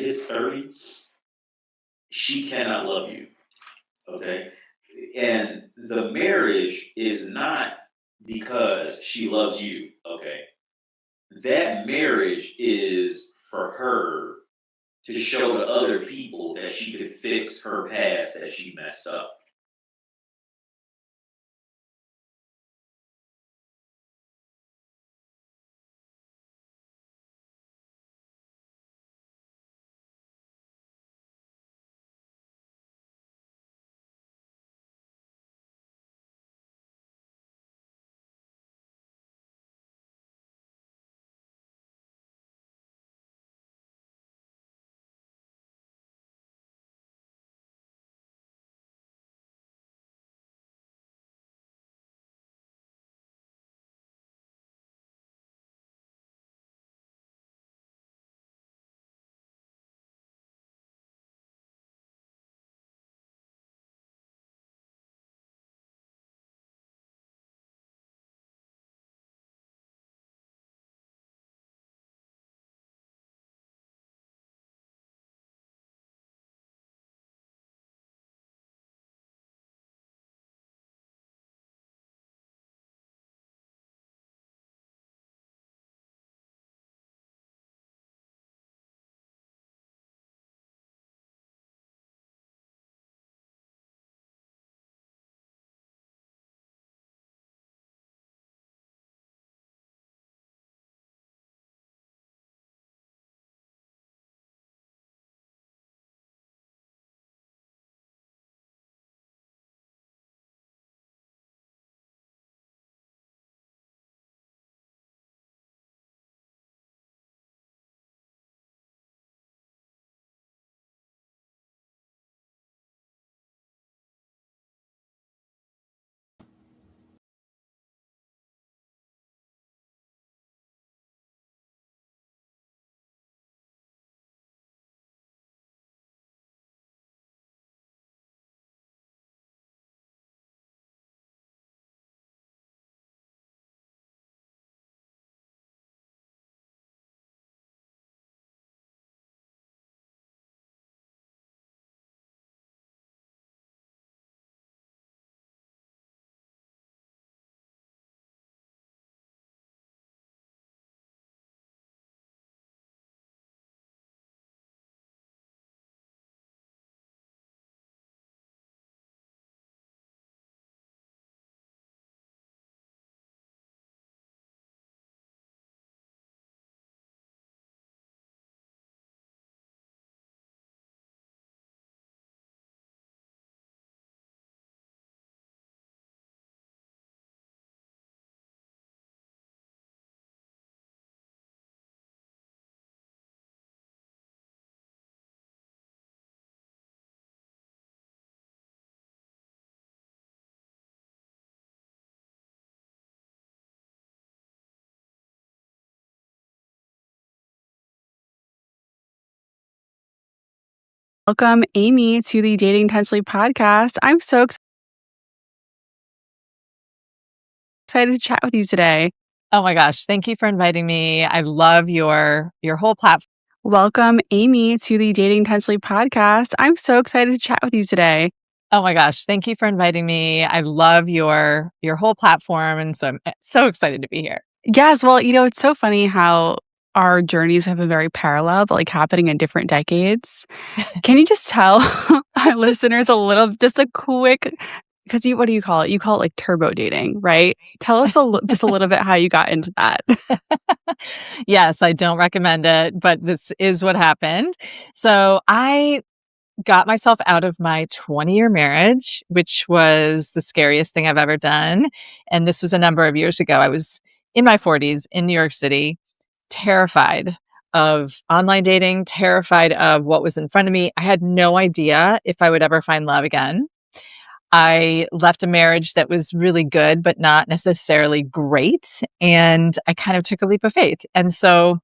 hits 30, she cannot love you. Okay. And the marriage is not because she loves you. Okay. That marriage is for her to show to other people that she could fix her past that she messed up. Welcome, Amy, to the Dating Intentionally podcast. I'm so excited to chat with you today. Oh my gosh, thank you for inviting me. I love your whole platform. Welcome, Amy, to the Dating Intentionally podcast. I'm so excited to chat with you today. Oh my gosh, thank you for inviting me. I love your whole platform, and so I'm so excited to be here. Yes, well, it's so funny how our journeys have been very parallel, but like happening in different decades. Can you just tell our listeners just a quick, because what do you call it? You call it like turbo dating, right? Tell us just a little bit how you got into that. Yes, I don't recommend it, but this is what happened. So I got myself out of my 20-year marriage, which was the scariest thing I've ever done. And this was a number of years ago. I was in my 40s in New York City, terrified of online dating, terrified of what was in front of me. I had no idea if I would ever find love again. I left a marriage that was really good, but not necessarily great. And I kind of took a leap of faith. And so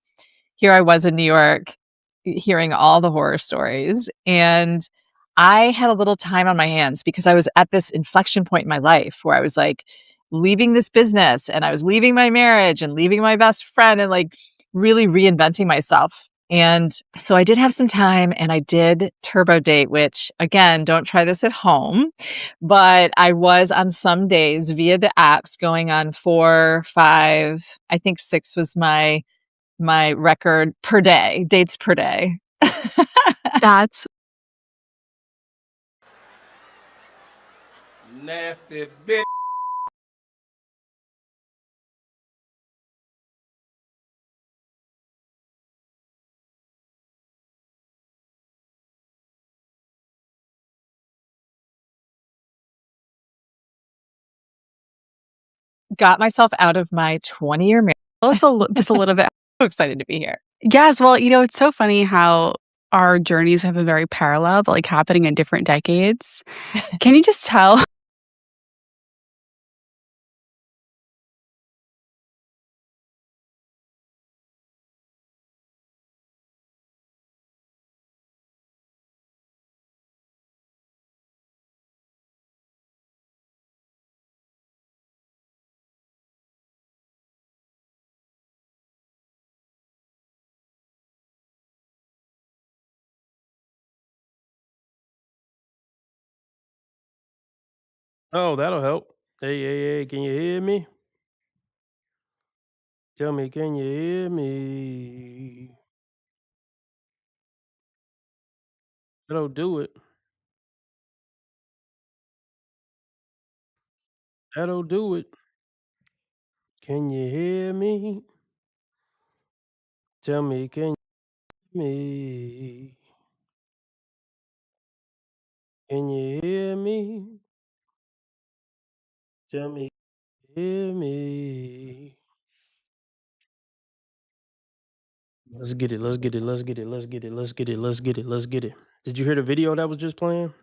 here I was in New York, hearing all the horror stories. And I had a little time on my hands because I was at this inflection point in my life where I was like leaving this business and I was leaving my marriage and leaving my best friend and like really reinventing myself And so I did have some time and I did turbo date, which again, don't try this at home, but I was on some days via the apps going on 4, 5, I think 6 was my record per day, dates per day. That's Nasty bitch. Got myself out of my 20-year marriage. also just a little bit. So excited to be here. Yes, well, it's so funny how our journeys have a very parallel, but like happening in different decades. Can you just tell? Oh, that'll help. Hey, hey, hey, can you hear me? Tell me, can you hear me? That'll do it. That'll do it. Can you hear me? Tell me, can you hear me? Can you hear me? Tell me, hear me? Let's get it. Let's get it. Let's get it. Let's get it. Let's get it. Let's get it. Let's get it. Did you hear the video that was just playing?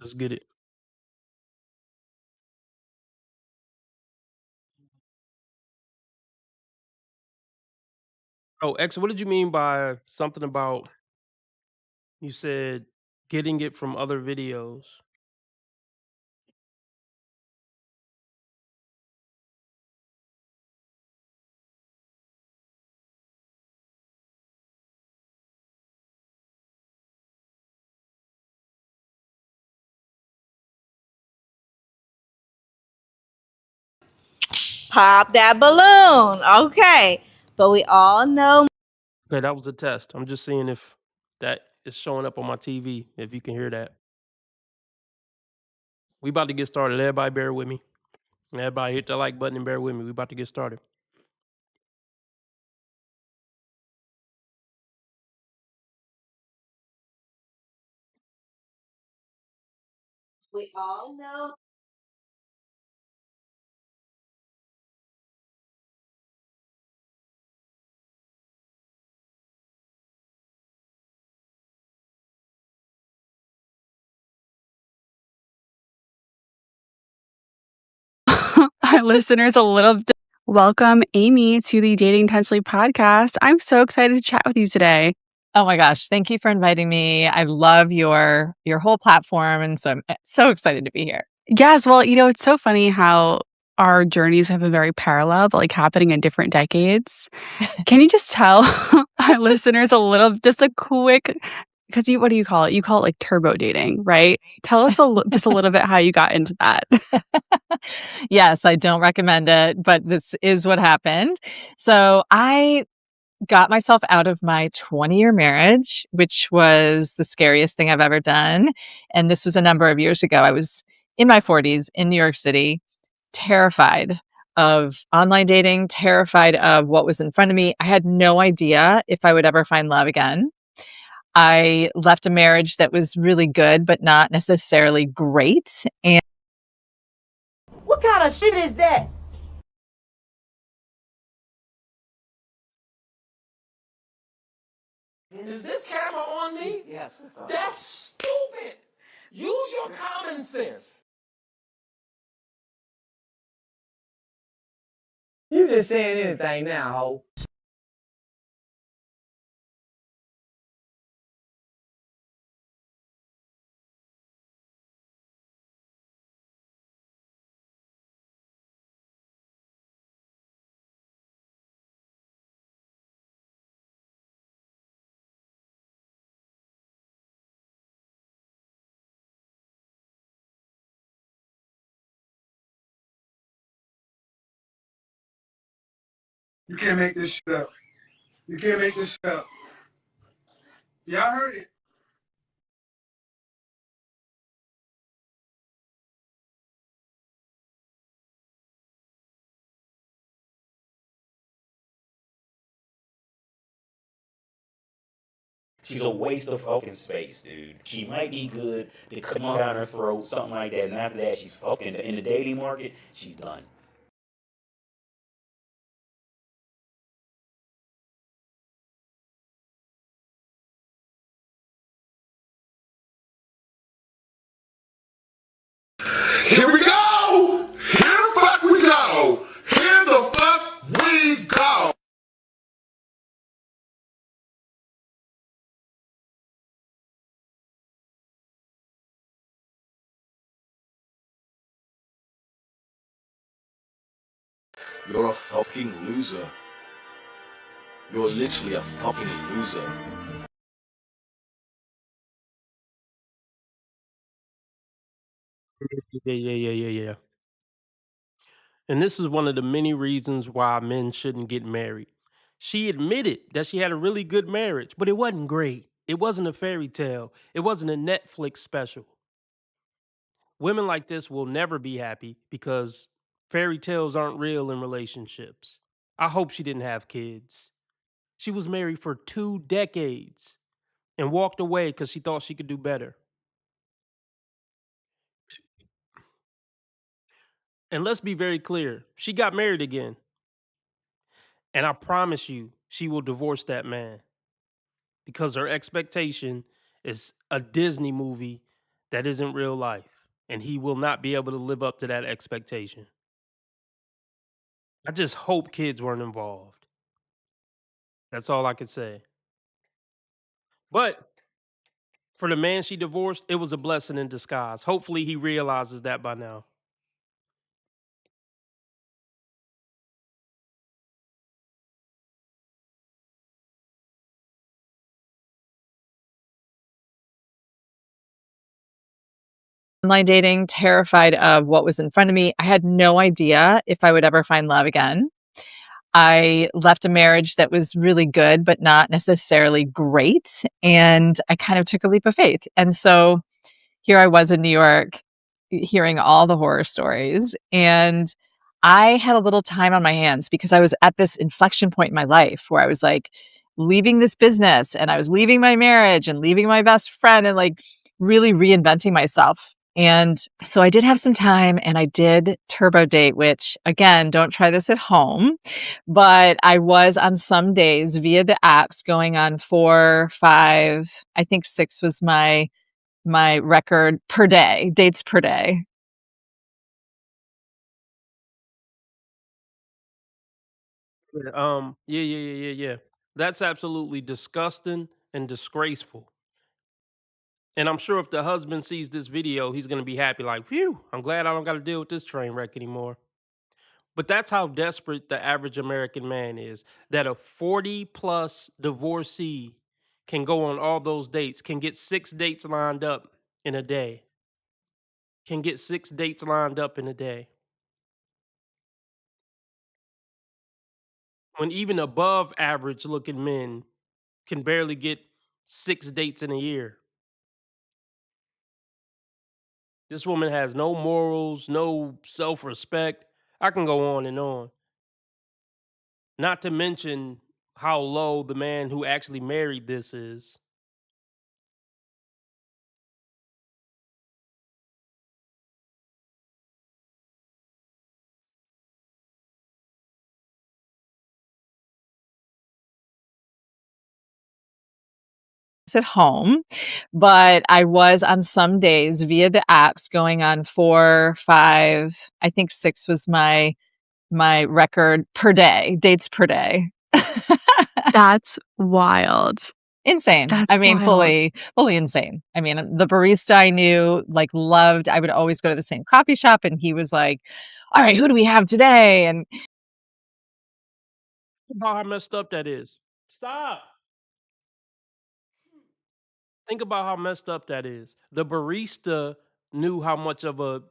Let's get it. Oh, X, what did you mean by something about you said getting it from other videos? Pop that balloon. Okay. But we all know. Okay, that was a test. I'm just seeing if that is showing up on my TV, if you can hear that. We about to get started. Everybody bear with me. Everybody hit the like button and bear with me. We about to get started. We all know. Our listeners a little. Welcome, Amy, to the Dating Intentionally podcast. I'm so excited to chat with you today. Oh my gosh, thank you for inviting me. I love your whole platform, and so I'm so excited to be here. Yes, well, it's so funny how our journeys have a very parallel, but like happening in different decades. Can you just tell our listeners just a quick, because what do you call it? You call it like turbo dating, right? Tell us just a little bit how you got into that. Yes, I don't recommend it, but this is what happened. So I got myself out of my 20-year marriage, which was the scariest thing I've ever done. And this was a number of years ago. I was in my 40s in New York City, terrified of online dating, terrified of what was in front of me. I had no idea if I would ever find love again. I left a marriage that was really good, but not necessarily great. And What kind of shit is that? Is this camera on me? Yes, it's on. That's stupid. Use your common sense. You just saying anything now, ho. You can't make this shit up. You can't make this shit up. Y'all heard it. She's a waste of fucking space, dude. She might be good to come down her throat, something like that, and after that, she's fucking in the dating market. She's done. Here we go! Here the fuck we go! Here the fuck we go! You're a fucking loser. You're literally a fucking loser. Yeah. And this is one of the many reasons why men shouldn't get married. She admitted that she had a really good marriage, but it wasn't great. It wasn't a fairy tale. It wasn't a Netflix special. Women like this will never be happy because fairy tales aren't real in relationships. I hope she didn't have kids. She was married for 2 decades and walked away because she thought she could do better. And let's be very clear, she got married again. And I promise you, she will divorce that man because her expectation is a Disney movie that isn't real life. And he will not be able to live up to that expectation. I just hope kids weren't involved. That's all I could say. But for the man she divorced, it was a blessing in disguise. Hopefully he realizes that by now. Online dating, terrified of what was in front of me. I had no idea if I would ever find love again. I left a marriage that was really good, but not necessarily great. And I kind of took a leap of faith. And so here I was in New York hearing all the horror stories. And I had a little time on my hands because I was at this inflection point in my life where I was like leaving this business and I was leaving my marriage and leaving my best friend and like really reinventing myself. And so I did have some time and I did turbo date, which again, don't try this at home, but I was on some days via the apps going on 4, 5, I think 6 was my record per day, dates per day. Yeah. That's absolutely disgusting and disgraceful. And I'm sure if the husband sees this video, he's gonna be happy, like, phew, I'm glad I don't gotta deal with this train wreck anymore. But that's how desperate the average American man is. That a 40 plus divorcee can go on all those dates, can get 6 dates lined up in a day. Can get 6 dates lined up in a day. When even above average looking men can barely get 6 dates in a year. This woman has no morals, no self-respect. I can go on and on. Not to mention how low the man who actually married this is. At home, but I was on some days via the apps going on 4, 5, I think 6 was my record per day, dates per day. That's wild. Insane. That's I mean, wild. fully insane. I mean, the barista I knew, like, loved I would always go to the same coffee shop, and he was like, "All right, who do we have today?" And Think about how messed up that is. Stop. Think about how messed up that is. The barista knew how much of a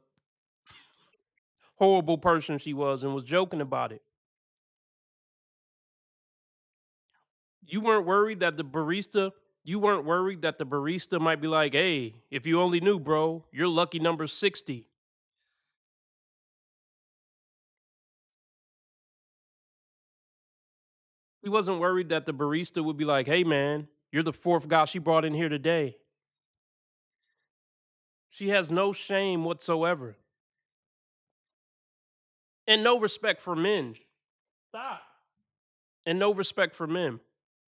horrible person she was and was joking about it. You weren't worried that the barista might be like, "Hey, if you only knew, bro, you're lucky number 60." He wasn't worried that the barista would be like, "Hey, man, you're the fourth guy she brought in here today." She has no shame whatsoever and no respect for men. Stop. And no respect for men.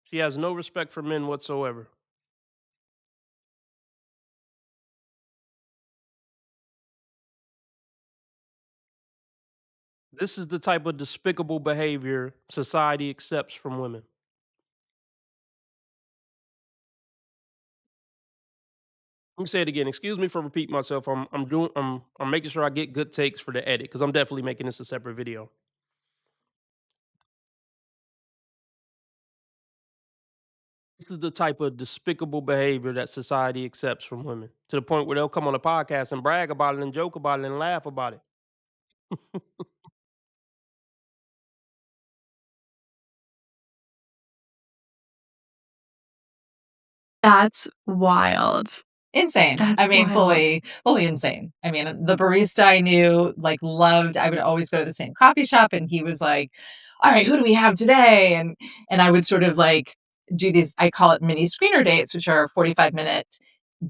She has no respect for men whatsoever. This is the type of despicable behavior society accepts from women. Let me say it again. Excuse me for repeating myself. I'm making sure I get good takes for the edit because I'm definitely making this a separate video. This is the type of despicable behavior that society accepts from women to the point where they'll come on a podcast and brag about it and joke about it and laugh about it. That's wild. Insane. That's I mean, wild. fully insane. I mean, the barista I knew, like, loved I would always go to the same coffee shop, and he was like, "All right, who do we have today?" And I would sort of, like, do these I call it mini screener dates, which are 45-minute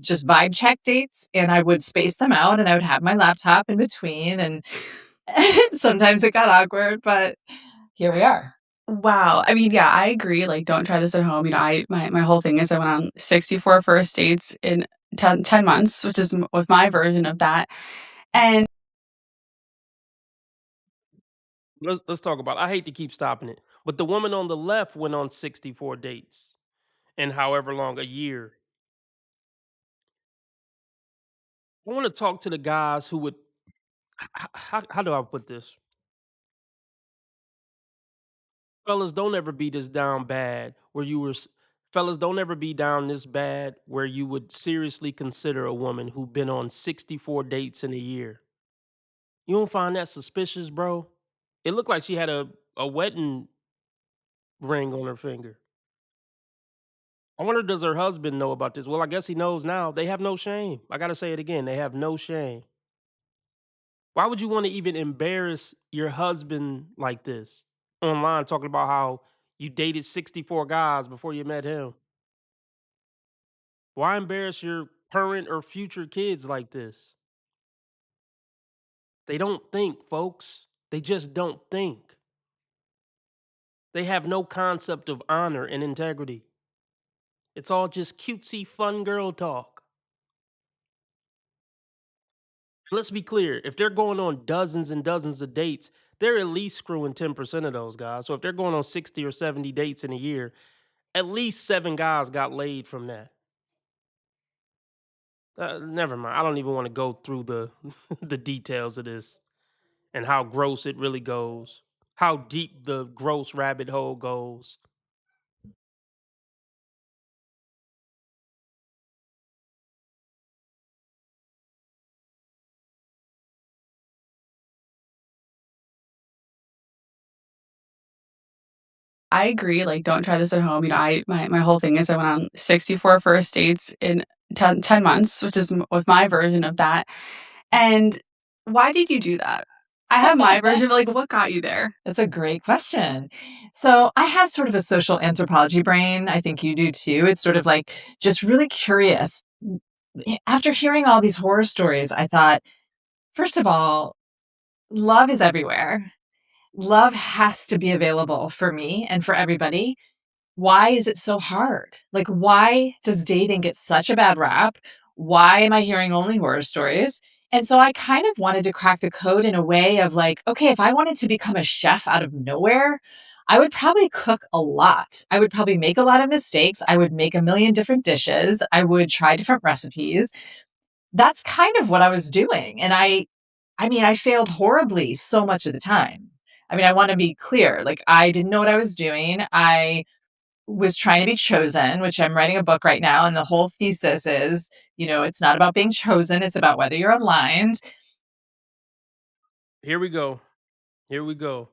just vibe check dates, and I would space them out, and I would have my laptop in between, and sometimes it got awkward, but here we are. Wow. I mean, yeah, I agree. Like, don't try this at home. You know, my whole thing is I went on 64 first dates in 10 months, which is with my version of that. And Let's talk about it. I hate to keep stopping it, but the woman on the left went on 64 dates in however long, a year. I want to talk to the guys who would how do I put this? Fellas, don't ever be this down bad where you were fellas, don't ever be down this bad where you would seriously consider a woman who been on 64 dates in a year. You don't find that suspicious, bro? It looked like she had a wedding ring on her finger. I wonder, does her husband know about this? Well, I guess he knows now. They have no shame. I gotta say it again. They have no shame. Why would you want to even embarrass your husband like this online, talking about how you dated 64 guys before you met him? Why embarrass your current or future kids like this? They don't think, folks. They just don't think. They have no concept of honor and integrity. It's all just cutesy, fun girl talk. Let's be clear. If they're going on dozens and dozens of dates, they're at least screwing 10% of those guys. So if they're going on 60 or 70 dates in a year, at least 7 guys got laid from that. Never mind. I don't even want to go through the the details of this and how gross it really goes. How deep the gross rabbit hole goes. I agree. Like, don't try this at home. You know, my whole thing is I went on 64 first dates in 10 months, which is with my version of that. And why did you do that? I have my version, but like, what got you there? That's a great question. So I have sort of a social anthropology brain. I think you do too. It's sort of like just really curious. After hearing all these horror stories, I thought, first of all, love is everywhere. Love has to be available for me and for everybody. Why is it so hard? Like, why does dating get such a bad rap? Why am I hearing only horror stories? And so I kind of wanted to crack the code in a way of like, okay, if I wanted to become a chef out of nowhere, I would probably cook a lot. I would probably make a lot of mistakes. I would make a million different dishes. I would try different recipes. That's kind of what I was doing. And I mean, I failed horribly so much of the time. I mean, I want to be clear. Like, I didn't know what I was doing. I was trying to be chosen, which I'm writing a book right now. And the whole thesis is, it's not about being chosen. It's about whether you're aligned. Here we go. Here we go.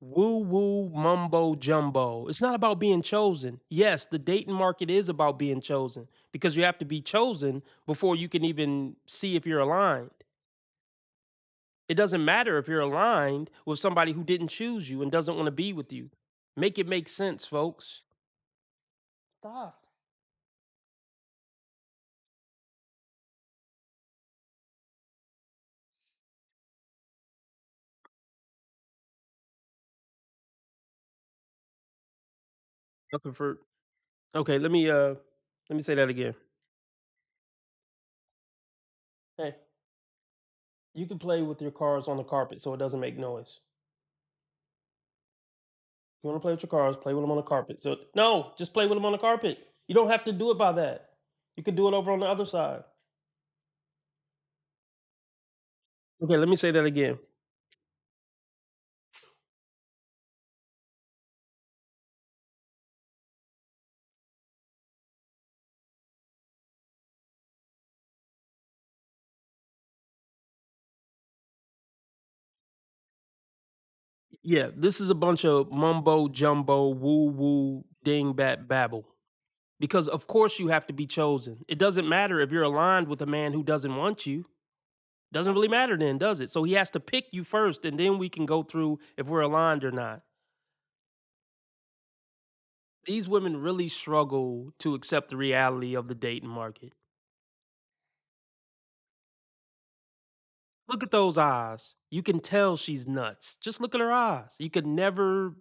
Woo woo mumbo jumbo. It's not about being chosen. Yes, the dating market is about being chosen because you have to be chosen before you can even see if you're aligned. It doesn't matter if you're aligned with somebody who didn't choose you and doesn't want to be with you. Make it make sense, folks. Stop. Looking for Okay, let me say that again. Hey, you can play with your cars on the carpet so it doesn't make noise. You want to play with your cars, play with them on the carpet. So no, just play with them on the carpet. You don't have to do it by that. You can do it over on the other side. Okay, let me say that again. Yeah, this is a bunch of mumbo jumbo, woo woo, ding bat babble. Because of course you have to be chosen. It doesn't matter if you're aligned with a man who doesn't want you. Doesn't really matter then, does it? So he has to pick you first, and then we can go through if we're aligned or not. These women really struggle to accept the reality of the dating market. Look at those eyes. You can tell she's nuts. Just look at her eyes. You could never,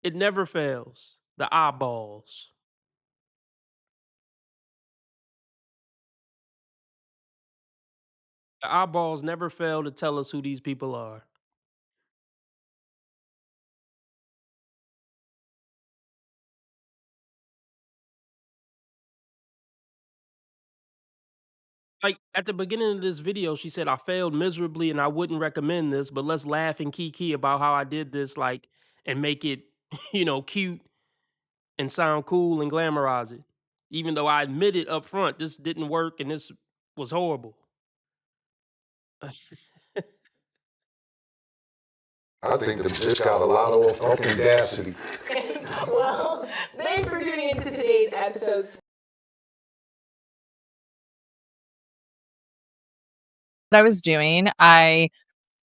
it never fails. The eyeballs. The eyeballs never fail to tell us who these people are. Like at the beginning of this video, she said, I failed miserably and I wouldn't recommend this, but let's laugh and kiki about how I did this, like, and make it, cute and sound cool and glamorize it. Even though I admitted up front this didn't work and this was horrible. I think the bitch got a lot of fucking audacity. Well, thanks for tuning into today's episode. What I was doing, I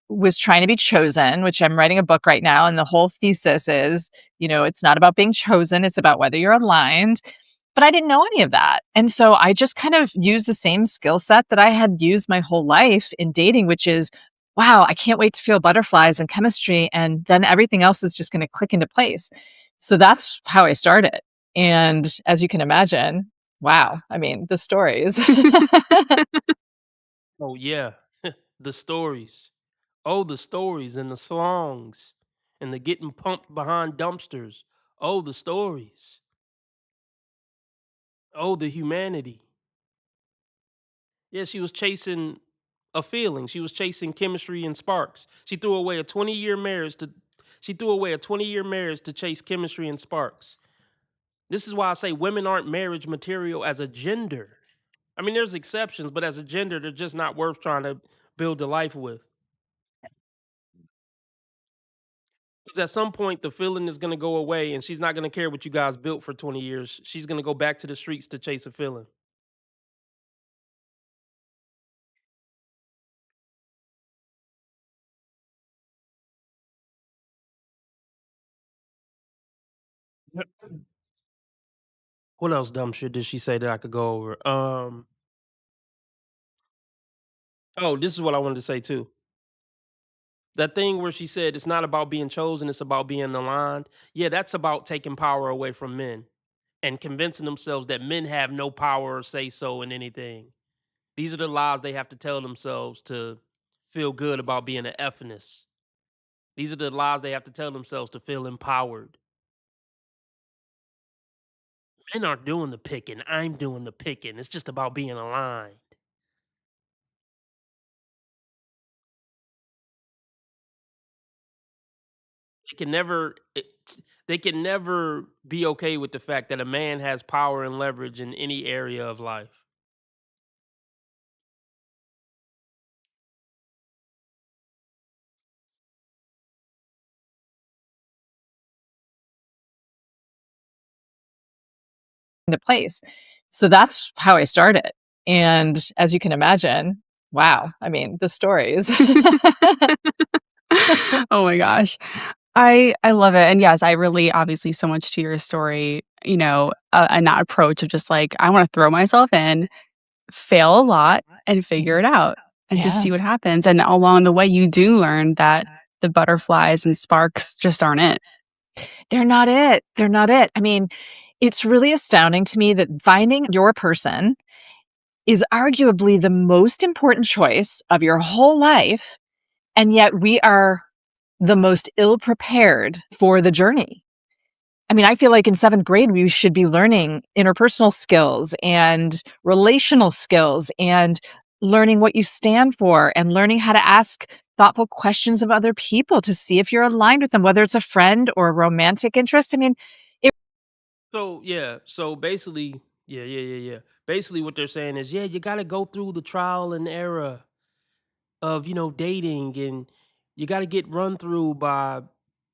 was trying to be chosen, which I'm writing a book right now. And the whole thesis is, it's not about being chosen, it's about whether you're aligned. But I didn't know any of that. And so I just kind of used the same skill set that I had used my whole life in dating, which is, wow, I can't wait to feel butterflies and chemistry. And then everything else is just going to click into place. So that's how I started. And as you can imagine, wow, I mean, the stories. Oh yeah, the stories. Oh, the stories and the songs and the getting pumped behind dumpsters. Oh, the stories. Oh, the humanity. Yeah, she was chasing a feeling. She was chasing chemistry and sparks. She threw away a 20-year marriage to chase chemistry and sparks. This is why I say women aren't marriage material as a gender. I mean, there's exceptions, but as a gender, they're just not worth trying to build a life with. Because at some point, the feeling is going to go away, and she's not going to care what you guys built for 20 years. She's going to go back to the streets to chase a feeling. What else dumb shit did she say that I could go over? Oh, this is what I wanted to say too. That thing where she said it's not about being chosen, it's about being aligned. Yeah, that's about taking power away from men and convincing themselves that men have no power or say so in anything. These are the lies they have to tell themselves to feel good about being an ephanus. These are the lies they have to tell themselves to feel empowered. Men aren't doing the picking. I'm doing the picking. It's just about being aligned. They can never they can never be okay with the fact that a man has power and leverage in any area of life. into place. So that's how I started. And as you can imagine, wow, I mean, the stories. Oh my gosh. I love it. And yes, I relate obviously so much to your story, and that approach of just like, I want to throw myself in, fail a lot, and figure it out and just Yeah. see what happens. And along the way, you do learn that the butterflies and sparks just aren't it. They're not it. They're not it. I mean, it's really astounding to me that finding your person is arguably the most important choice of your whole life. And yet we are the most ill prepared for the journey. I mean, I feel like in 7th grade, we should be learning interpersonal skills and relational skills and learning what you stand for and learning how to ask thoughtful questions of other people to see if you're aligned with them, whether it's a friend or a romantic interest. I mean, So basically, yeah. Basically, what they're saying is, yeah, you got to go through the trial and error of, dating, and you got to get run through by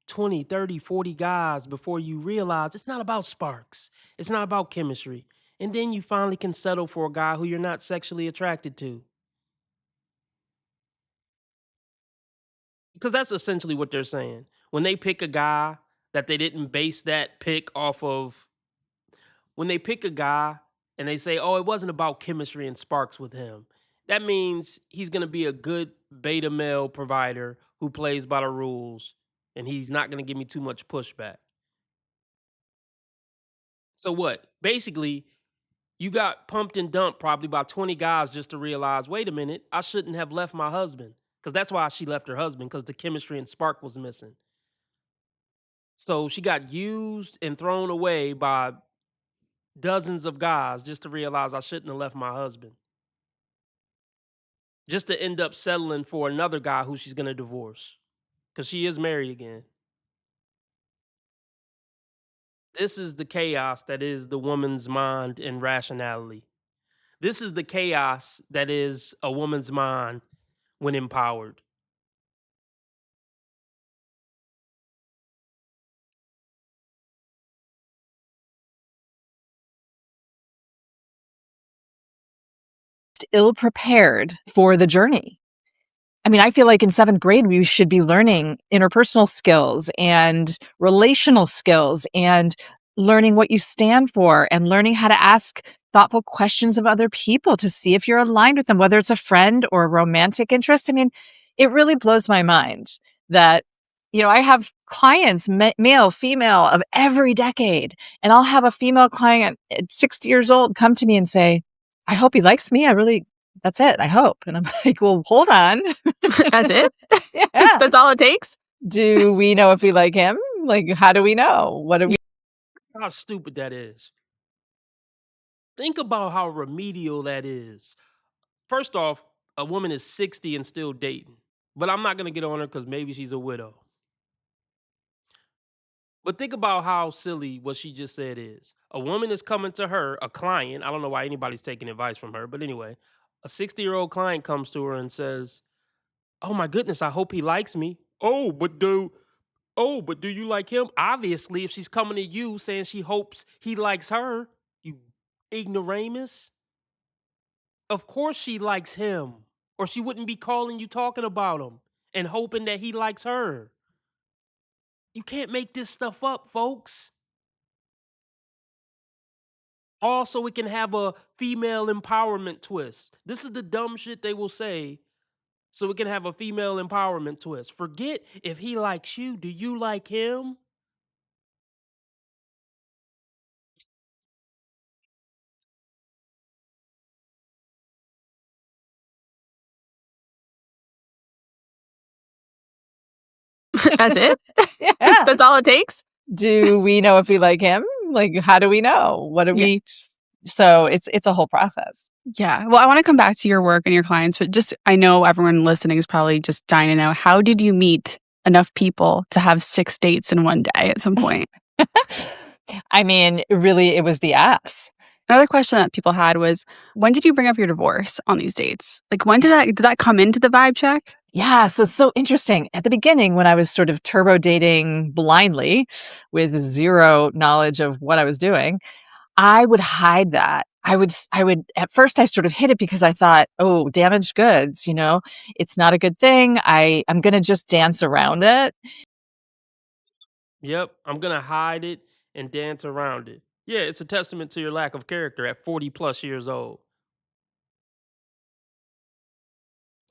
20, 30, 40 guys before you realize it's not about sparks. It's not about chemistry. And then you finally can settle for a guy who you're not sexually attracted to. Because that's essentially what they're saying. When they pick a guy that they didn't base that pick off of, when they pick a guy and they say, oh, it wasn't about chemistry and sparks with him, that means he's going to be a good beta male provider who plays by the rules, and he's not going to give me too much pushback. So what? Basically, you got pumped and dumped probably by 20 guys just to realize, wait a minute, I shouldn't have left my husband. Because that's why she left her husband, because the chemistry and spark was missing. So she got used and thrown away by dozens of guys just to realize I shouldn't have left my husband. Just to end up settling for another guy who she's going to divorce. Because she is married again. This is the chaos that is the woman's mind and rationality. This is the chaos that is a woman's mind when empowered. ill prepared for the journey. I mean, I feel like in 7th grade, we should be learning interpersonal skills and relational skills and learning what you stand for and learning how to ask thoughtful questions of other people to see if you're aligned with them, whether it's a friend or a romantic interest. I mean, it really blows my mind that, I have clients, male, female, of every decade, and I'll have a female client at 60 years old come to me and say, I hope he likes me. That's it. I hope. And I'm like, well, hold on. That's it? Yeah. That's all it takes? Do we know if we like him? Like, how do we know? What do we? How stupid that is. Think about how remedial that is. First off, a woman is 60 and still dating. But I'm not going to get on her because maybe she's a widow. But think about how silly what she just said is. A woman is coming to her, a client. I don't know why anybody's taking advice from her. But anyway, a 60-year-old client comes to her and says, oh my goodness, I hope he likes me. Oh, but do you like him? Obviously, if she's coming to you saying she hopes he likes her, you ignoramus, of course she likes him, or she wouldn't be calling you talking about him and hoping that he likes her. You can't make this stuff up, folks. Also, we can have a female empowerment twist. This is the dumb shit they will say, so we can have a female empowerment twist. Forget if he likes you. Do you like him? That's it? Yeah. That's all it takes? Do we know if we like him? Like, how do we know? What do we? So it's a whole process. Yeah. Well, I want to come back to your work and your clients, but I know everyone listening is probably just dying to know, how did you meet enough people to have 6 dates in one day at some point? I mean, really, it was the apps. Another question that people had was, when did you bring up your divorce on these dates? Like, when did that come into the vibe check? Yeah, so interesting. At the beginning, when I was sort of turbo dating blindly with zero knowledge of what I was doing, I would hide that. I would at first I sort of hid it because I thought, oh, damaged goods, it's not a good thing. I'm gonna just dance around it. Yep, I'm gonna hide it and dance around it. Yeah, it's a testament to your lack of character at 40 plus years old.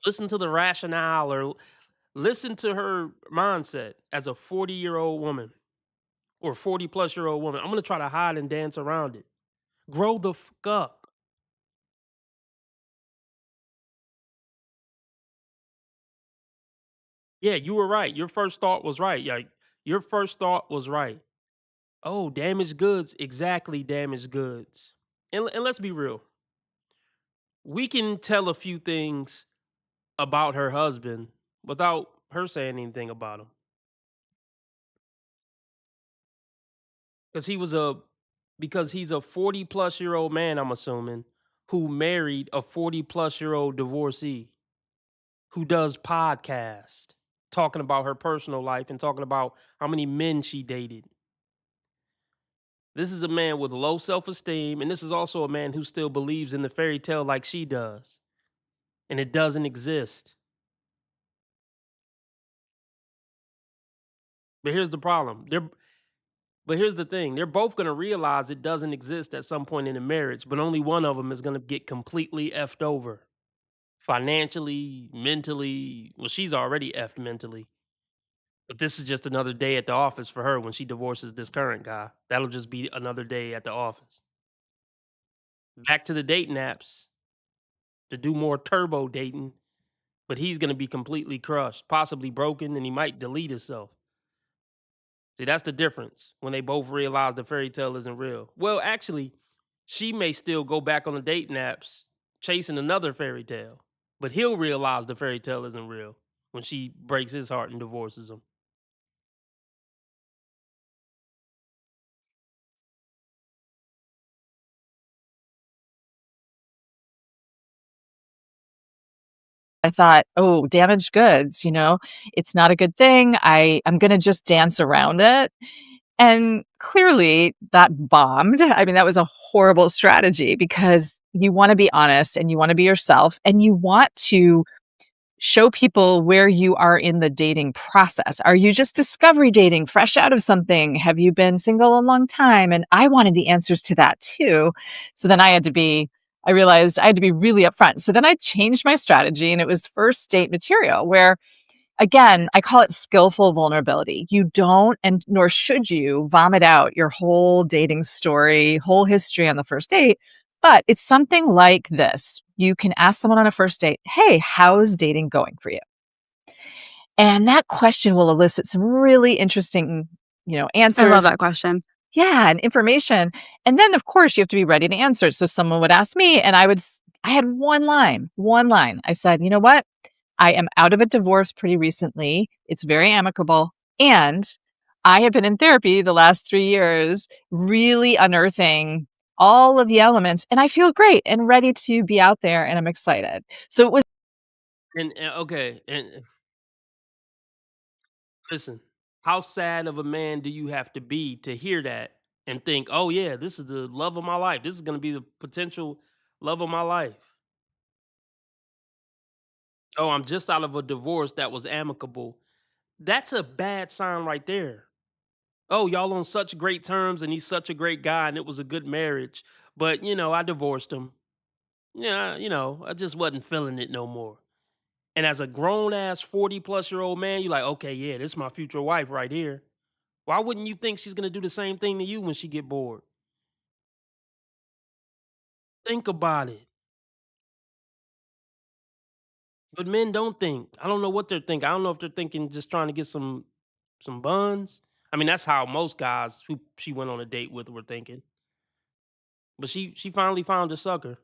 Listen to the rationale or listen to her mindset as a 40-year-old woman or 40 plus year old woman. I'm gonna try to hide and dance around it. Grow the fuck up. Yeah, you were right. Your first thought was right. Like your first thought was right. Oh, damaged goods, exactly damaged goods. And let's be real. We can tell a few things about her husband without her saying anything about him. Because he's a 40 plus year old man, I'm assuming, who married a 40 plus year old divorcee who does podcast talking about her personal life and talking about how many men she dated. This is a man with low self-esteem, and this is also a man who still believes in the fairy tale like she does. And it doesn't exist. But here's the problem. But here's the thing. They're both going to realize it doesn't exist at some point in the marriage, but only one of them is going to get completely effed over. Financially, mentally. Well, she's already effed mentally. But this is just another day at the office for her when she divorces this current guy. That'll just be another day at the office. Back to the dating apps to do more turbo dating, but he's going to be completely crushed, possibly broken, and he might delete himself. See, that's the difference when they both realize the fairy tale isn't real. Well, actually, she may still go back on the dating apps chasing another fairy tale, but he'll realize the fairy tale isn't real when she breaks his heart and divorces him. I thought, oh, damaged goods, it's not a good thing. I'm gonna just dance around it. And clearly that bombed. I mean, that was a horrible strategy because you want to be honest and you want to be yourself and you want to show people where you are in the dating process. Are you just discovery dating, fresh out of something? Have you been single a long time? And I wanted the answers to that too. So then I realized I had to be really upfront. So then I changed my strategy and it was first date material where, again, I call it skillful vulnerability. You don't, and nor should you, vomit out your whole dating story, whole history on the first date. But it's something like this. You can ask someone on a first date, hey, how's dating going for you? And that question will elicit some really interesting, answers. I love that question. Yeah, and information. And then, of course, you have to be ready to answer it. So someone would ask me, and I had one line. I said, you know what? I am out of a divorce pretty recently. It's very amicable. And I have been in therapy the last 3 years, really unearthing all of the elements. And I feel great and ready to be out there. And I'm excited. So it was. And okay, and listen, how sad of a man do you have to be to hear that and think, oh yeah, this is the love of my life. This is going to be the potential love of my life. Oh, I'm just out of a divorce that was amicable. That's a bad sign right there. Oh, y'all on such great terms and he's such a great guy and it was a good marriage. But, I divorced him. Yeah, I just wasn't feeling it no more. And as a grown ass 40 plus year old man, you're like, okay, yeah, this is my future wife right here. Why wouldn't you think she's gonna do the same thing to you when she get bored? Think about it. But men don't think. I don't know what they're thinking. I don't know if they're thinking just trying to get some buns. I mean, that's how most guys who she went on a date with were thinking. But she finally found a sucker.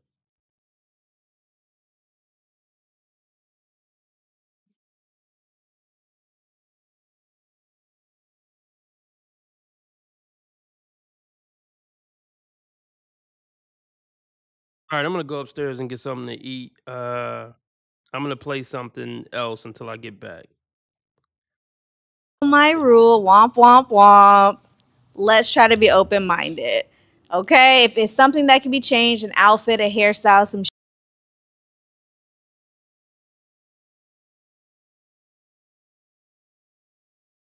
All right, I'm gonna go upstairs and get something to eat. I'm gonna play something else until I get back. My rule, womp womp womp. Let's try to be open minded. Okay, if it's something that can be changed, an outfit, a hairstyle, some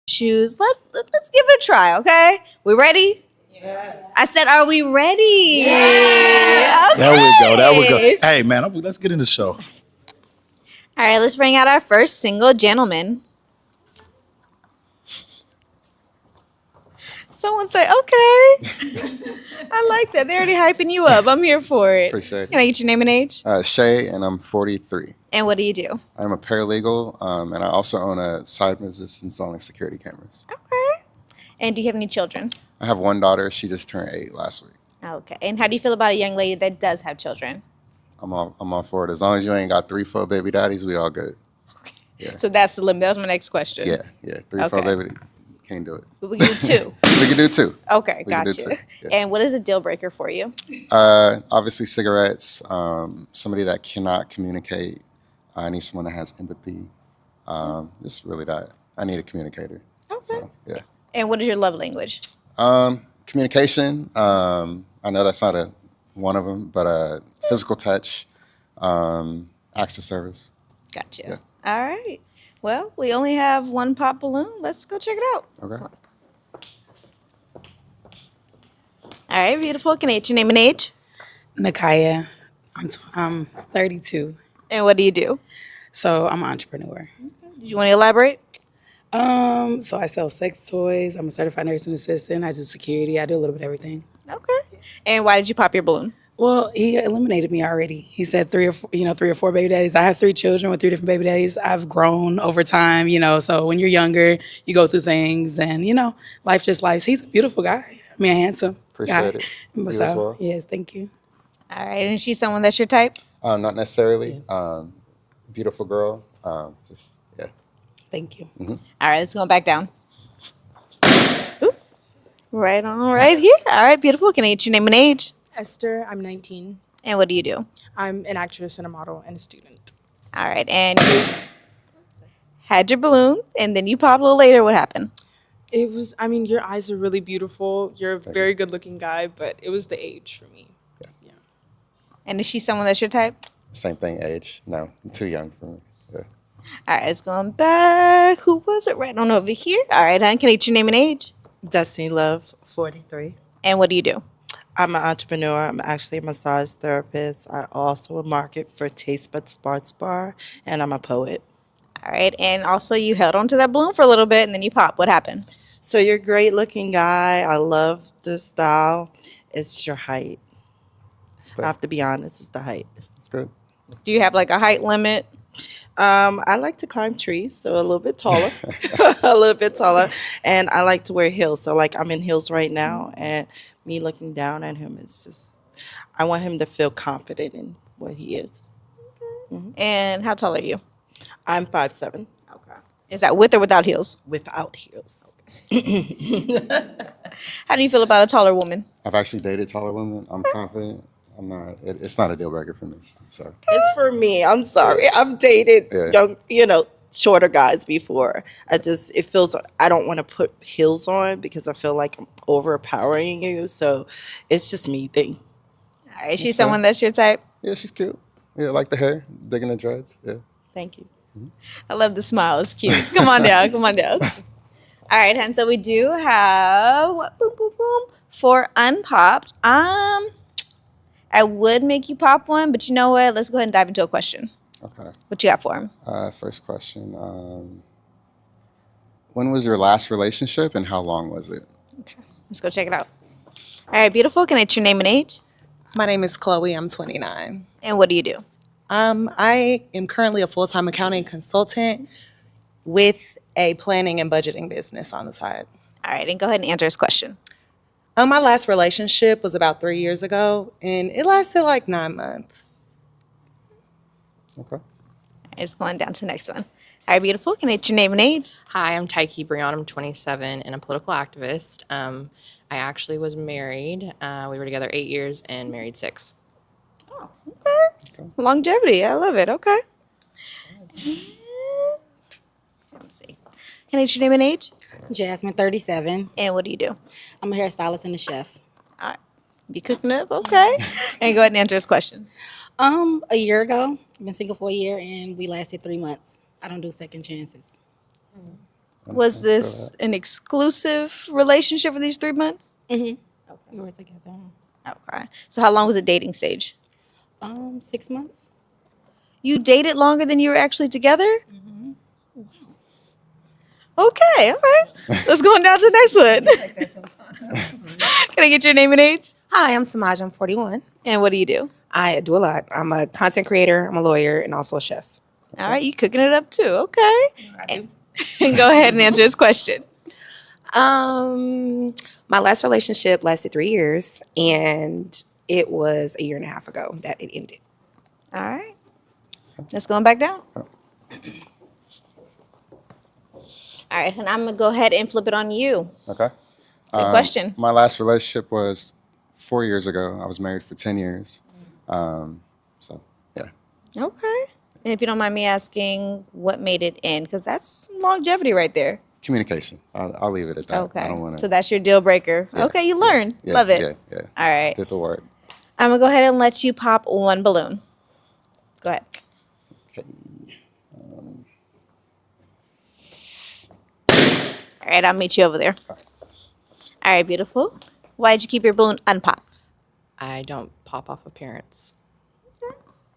shoes. Let's give it a try, okay? We ready? Yes. I said, are we ready? Yeah. Okay. There we go. Hey, man, let's get in the show. All right, let's bring out our first single gentleman. Someone say, okay. I like that. They're already hyping you up. I'm here for it. Appreciate Can I get your name and age? Shay, and I'm 43. And what do you do? I'm a paralegal, and I also own a side business installing security cameras. Okay. And do you have any children? I have one daughter. She just turned 8 last week. Okay. And how do you feel about a young lady that does have children? I'm all for it. As long as you ain't got 3, 4 baby daddies, we all good. Yeah. So that's the limit. That was my next question. Yeah. 3, 4 baby. Can't do it. But we can do 2. We can do 2. Okay, We can do gotcha. 2, yeah. And what is a deal breaker for you? Obviously, cigarettes. Somebody that cannot communicate. I need someone that has empathy. Just really that. I need a communicator. Okay. So, yeah. And what is your love language? Communication. I know that's not one of them, but physical touch, acts of service. Gotcha. Yeah. All right. Well, we only have one pop balloon. Let's go check it out. Okay. All right, beautiful. Can I get your name and age? Nakaya. I'm 32. And what do you do? So I'm an entrepreneur. Do you want to elaborate? So I sell sex toys. I'm a certified nursing assistant. I do security. I do a little bit of everything. Okay. And why did you pop your balloon? Well, he eliminated me already. He said 3 or 4 baby daddies. I have 3 children with 3 different baby daddies. I've grown over time, so when you're younger, you go through things and, life just life. He's a beautiful guy. I mean, a handsome guy. Appreciate it. You So, as well. yes, thank you. All right. And she's someone that's your type? Not necessarily. Beautiful girl. Just, yeah. Thank you. Mm-hmm. All right, let's go back down. Oop. Right on right here. All right, beautiful. Can I get your name and age? Esther, I'm 19. And what do you do? I'm an actress and a model and a student. All right, and you had your balloon, and then you popped a little later. What happened? Your eyes are really beautiful. You're a very good looking guy, but it was the age for me. And is she someone that's your type? Same thing, age. No, I'm too young for me. Yeah. All right, it's going back. Who was it? Right on over here. All right, hon, can I get your name and age? Destiny Love, 43. And what do you do? I'm an entrepreneur. I'm actually a massage therapist. I also market for Taste Bud Sports Bar, and I'm a poet. All right, and also you held on to that balloon for a little bit, and then you popped. What happened? So you're a great looking guy. I love the style. It's your height. I have to be honest, it's the height. It's good. Do you have like a height limit? I like to climb trees, so a little bit taller, and I like to wear heels. So like I'm in heels right now, and me looking down at him, it's just, I want him to feel confident in what he is. And how tall are you? I'm 5'7". Okay. Is that with or without heels? Without heels. How do you feel about a taller woman? I've actually dated taller women. I'm confident. I'm not. It's not a deal breaker for me. So It's for me. I'm sorry. I've dated young, shorter guys before. It feels, I don't want to put heels on because I feel like I'm overpowering you. So it's just me thing. All right. She's someone that's your type? yeah, she's cute. Yeah, I like the hair, digging the dreads. Yeah. Thank you. I love the smile. It's cute. Come on down. Come on down. All right, and so we do have boom, boom, boom, 4 unpopped. I would make you pop one, but you know what? Let's go ahead and dive into a question. Okay. What you got for him? First question. When was your last relationship and how long was it? Okay, let's go check it out. All right, beautiful. Can I get your name and age? My name is Chloe. I'm 29. And what do you do? I am currently a full-time accounting consultant with a planning and budgeting business on the side. All right, and go ahead and answer his question. My last relationship was about 3 years ago, and it lasted like 9 months. Okay. All right, just going down to the next one. All right, beautiful. Can I get your name and age? Hi, I'm Taiki Brion. I'm 27 and a political activist. I actually was married. We were together 8 years and married 6. Oh, okay. Longevity. I love it. Okay. Let's see. Can I get your name and age? Jasmine, 37. And what do you do? I'm a hairstylist and a chef. All right. Be cooking up, okay. And go ahead and answer his question. A year ago. I've been single for a year and we lasted 3 months. I don't do second chances. Was this an exclusive relationship for these 3 months? Mm-hmm. Okay. We were together. Okay. So how long was the dating stage? 6 months. You dated longer than you were actually together? Okay, all right. Let's go on down to the next one. Can I get your name and age? Hi, I'm Samaj. I'm 41. And what do you do? I do a lot. I'm a content creator, I'm a lawyer, and also a chef. All right, you cooking it up too. Okay. And go ahead and answer his question. My last relationship lasted 3 years, and it was a year and a half ago that it ended. All right. Let's go on back down. All right, and I'm going to go ahead and flip it on you. Okay. Same question. My last relationship was 4 years ago. I was married for 10 years. So, yeah. Okay. And if you don't mind me asking, what made it end? Because that's longevity right there. Communication. I'll leave it at that. Okay. I don't want to. So that's your deal breaker. Yeah, Okay, you learn. Yeah, Love it. Yeah. All right. Did the work. I'm going to go ahead and let you pop one balloon. Go ahead. Okay. All right, I'll meet you over there. All right, beautiful. Why'd you keep your balloon unpopped? I don't pop off appearance.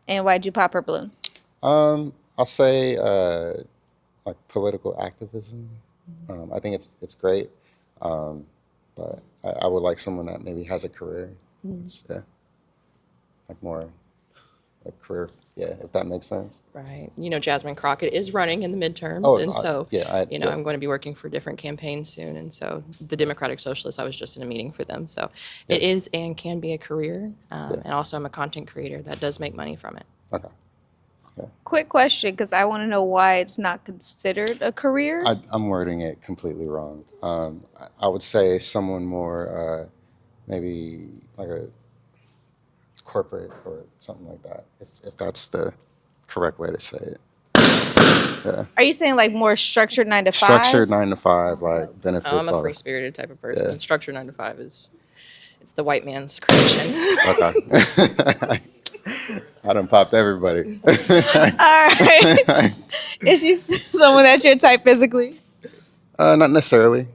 And why'd you pop her balloon? I'll say like political activism. I think it's great, but I would like someone that maybe has a career. It's, like more a career. Yeah, if that makes sense. Right. You know, Jasmine Crockett is running in the midterms. Oh, and so, yeah, I'm going to be working for different campaigns soon. And so the Democratic Socialists, I was just in a meeting for them. So it is and can be a career. And also I'm a content creator that does make money from it. Okay. Quick question, because I want to know why it's not considered a career. I'm wording it completely wrong. I would say someone more maybe like a corporate or something like that, if that's the correct way to say it. Yeah. Are you saying like more structured 9 to 5? Structured 9 to 5, like benefits. I'm a all free that. spirited type of person. Yeah. Structure 9 to 5 it's the white man's creation. Okay. I done popped everybody. All right. Is she someone that's your type physically? Not necessarily.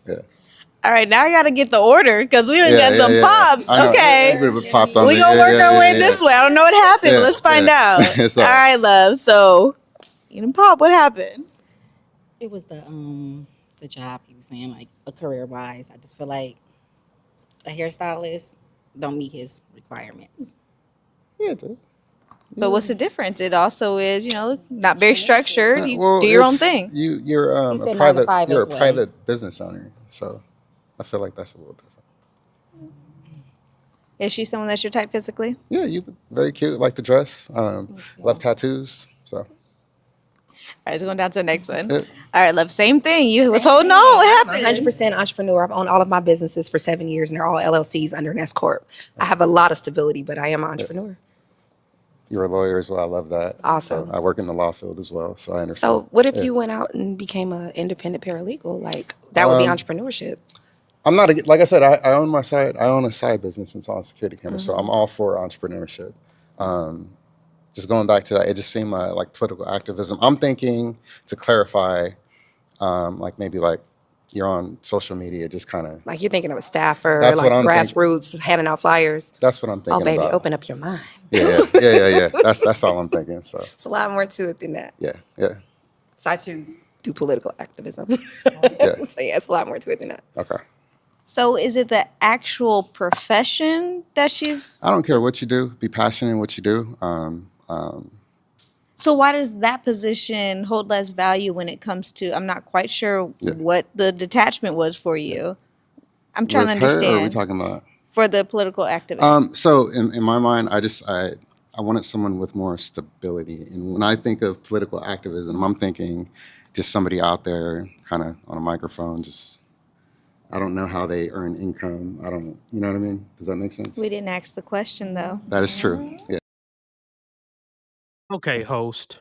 Yeah. All right, now I got to get the order because we done got some pops. I know. Okay. A bit of a pop on We me. gonna Yeah, work yeah, our way yeah, this yeah. way. I don't know what happened, but Yeah, let's find yeah. out. It's all all right. right, love. So, you done pop. What happened? It was the job he was saying, like a career wise. I just feel like a hairstylist don't meet his requirements. Yeah, dude. But what's the difference? It also is, not very structured. You Well, do your own it's- thing. You're He said a 9 to private. 5 You're a as well. private business owner, so I feel like that's a little different. Is she someone that's your type physically? Yeah, you look very cute. Like the dress. Love tattoos. So All right, let's go down to the next one. Yeah. All right, love. Same thing. You was holding on. What I'm happened? 100% entrepreneur. I've owned all of my businesses for 7 years, and they're all LLCs under an S corp. I have a lot of stability, but I am an entrepreneur. you're a lawyer as well. I love that. Awesome. So I work in the law field as well, so I understand. So what if Yeah. you went out and became an independent paralegal? Like that would be entrepreneurship. I'm not like I said. I own my side. I own a side business installing security cameras, so Mm-hmm. I'm all for entrepreneurship. Just going back to that, it just seemed like political activism. I'm thinking to clarify, like maybe like you're on social media, just kind of. Like you're thinking of a staffer, That's like what I'm grassroots, handing out flyers. That's what I'm thinking Oh, baby, about. open up your mind. Yeah. That's all I'm thinking. So It's a lot more to it than that. yeah. So I too do political activism. Yeah. So yeah, it's a lot more to it than that. Okay. So is it the actual profession that she's? I don't care what you do. Be passionate in what you do. So why does that position hold less value when it comes to? I'm not quite sure Yeah. what the detachment was for you. I'm trying to with her, or are we understand talking about? for the political activist. So in my mind, I wanted someone with more stability. And when I think of political activism, I'm thinking just somebody out there kind of on a microphone, I don't know how they earn income. You know what I mean? Does that make sense? We didn't ask the question though. That is true. Yeah. Okay, host.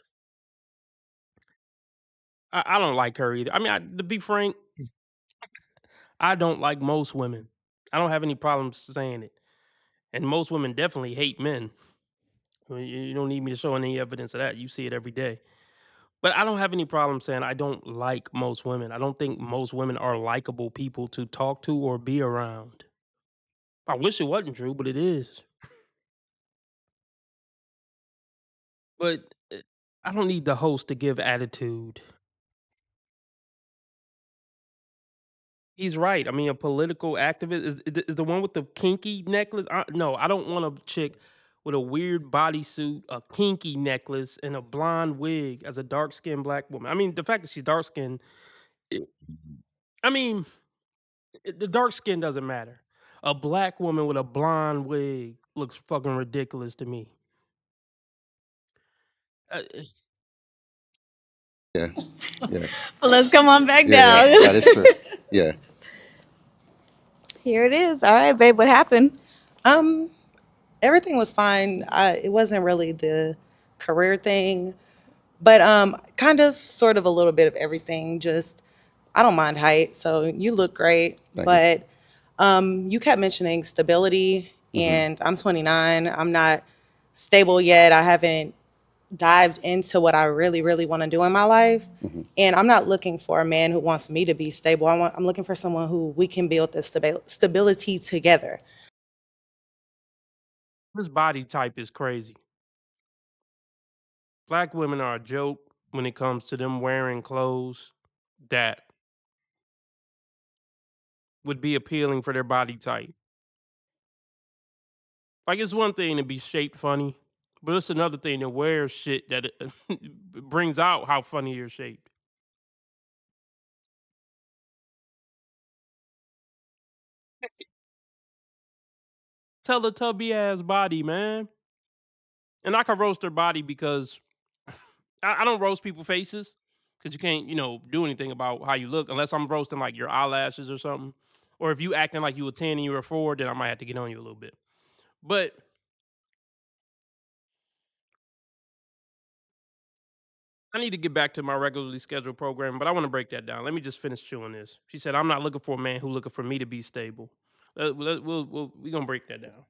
I don't like her either. I mean, to be frank, I don't like most women. I don't have any problems saying it. And most women definitely hate men. You don't need me to show any evidence of that. You see it every day. But I don't have any problem saying I don't like most women. I don't think most women are likable people to talk to or be around. I wish it wasn't true, but it is. But I don't need the host to give attitude. He's right. I mean, a political activist is the one with the kinky necklace. No, I don't want a chick with a weird bodysuit, a kinky necklace, and a blonde wig as a dark skinned black woman. I mean, the fact that she's dark skinned, I mean, the dark skin doesn't matter. A black woman with a blonde wig looks fucking ridiculous to me. Uh, Yeah. Yeah. But let's come on back Yeah, down. yeah, that is true. Yeah. Here it is. All right, babe, what happened? Everything was fine. It wasn't really the career thing, but kind of, sort of, a little bit of everything. Just, I don't mind height, so you look great. Thank you. But you kept mentioning stability, and I'm 29. I'm not stable yet. I haven't dived into what I really, really want to do in my life. And I'm not looking for a man who wants me to be stable. I'm looking for someone who we can build this stability together. This body type is crazy. Black women are a joke when it comes to them wearing clothes that would be appealing for their body type. Like, it's one thing to be shaped funny, but it's another thing to wear shit that brings out how funny you're shaped. Teletubby ass body, man. And I can roast her body because I don't roast people faces because you can't, do anything about how you look unless I'm roasting like your eyelashes or something. Or if you acting like you a 10 and you were a 4, then I might have to get on you a little bit. But I need to get back to my regularly scheduled program, but I want to break that down. Let me just finish chewing this. She said, I'm not looking for a man who looking for me to be stable. We're going to break that down.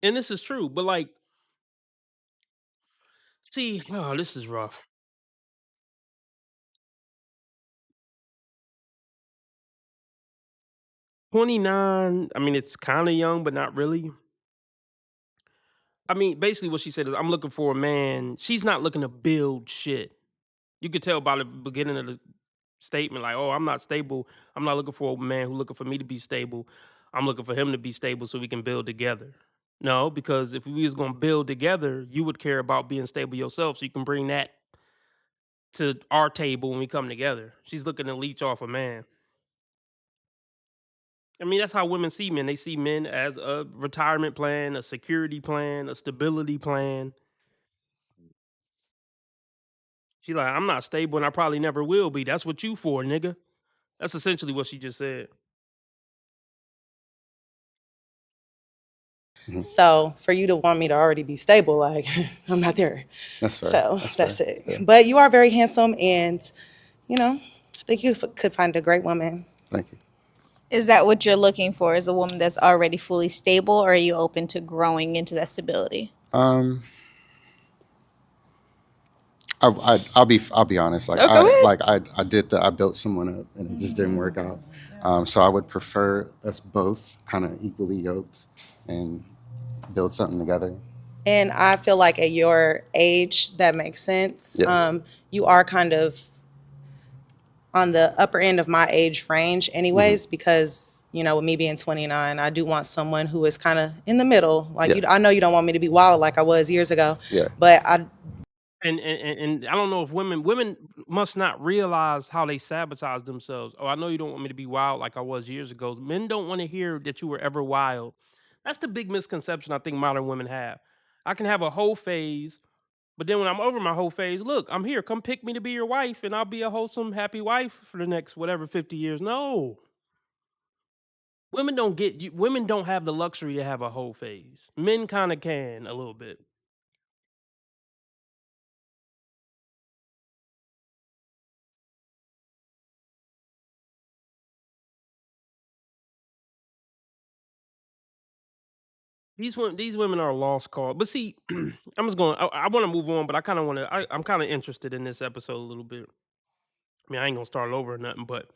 And this is true, but like, see, oh, this is rough. 29, I mean, it's kind of young, but not really. I mean, basically what she said is, I'm looking for a man. She's not looking to build shit. You could tell by the beginning of the statement, like, oh, I'm not stable. I'm not looking for a man who looking for me to be stable. I'm looking for him to be stable so we can build together. No, because if we was gonna build together, you would care about being stable yourself, so you can bring that to our table when we come together. She's looking to leech off a man. I mean, that's how women see men. They see men as a retirement plan, a security plan, a stability plan. She's like, I'm not stable and I probably never will be. That's what you for, nigga. That's essentially what she just said. So for you to want me to already be stable, like, I'm not there. That's fair. So That's that's fair. it. Yeah. But you are very handsome, and I think you could find a great woman. Thank you. Is that what you're looking for? Is a woman that's already fully stable, or are you open to growing into that stability? I'll be honest. Like Oh, go ahead. I built someone up and it just didn't work out. So I would prefer us both kind of equally yoked and build something together. And I feel like at your age, that makes sense. Yeah. You are kind of on the upper end of my age range anyways, because, with me being 29, I do want someone who is kind of in the middle. Like, Yeah. I know you don't want me to be wild like I was years ago, Yeah. but And I don't know if women must not realize how they sabotage themselves. Oh, I know you don't want me to be wild like I was years ago. Men don't want to hear that you were ever wild. That's the big misconception I think modern women have. I can have a whole phase, but then when I'm over my whole phase, look, I'm here. Come pick me to be your wife, and I'll be a wholesome, happy wife for the next whatever 50 years. No. Women don't have the luxury to have a whole phase. Men kind of can a little bit. These women are a lost cause. But see, I'm just going. I want to move on, but I kind of want to. I'm kind of interested in this episode a little bit. I mean, I ain't gonna start it over or nothing, but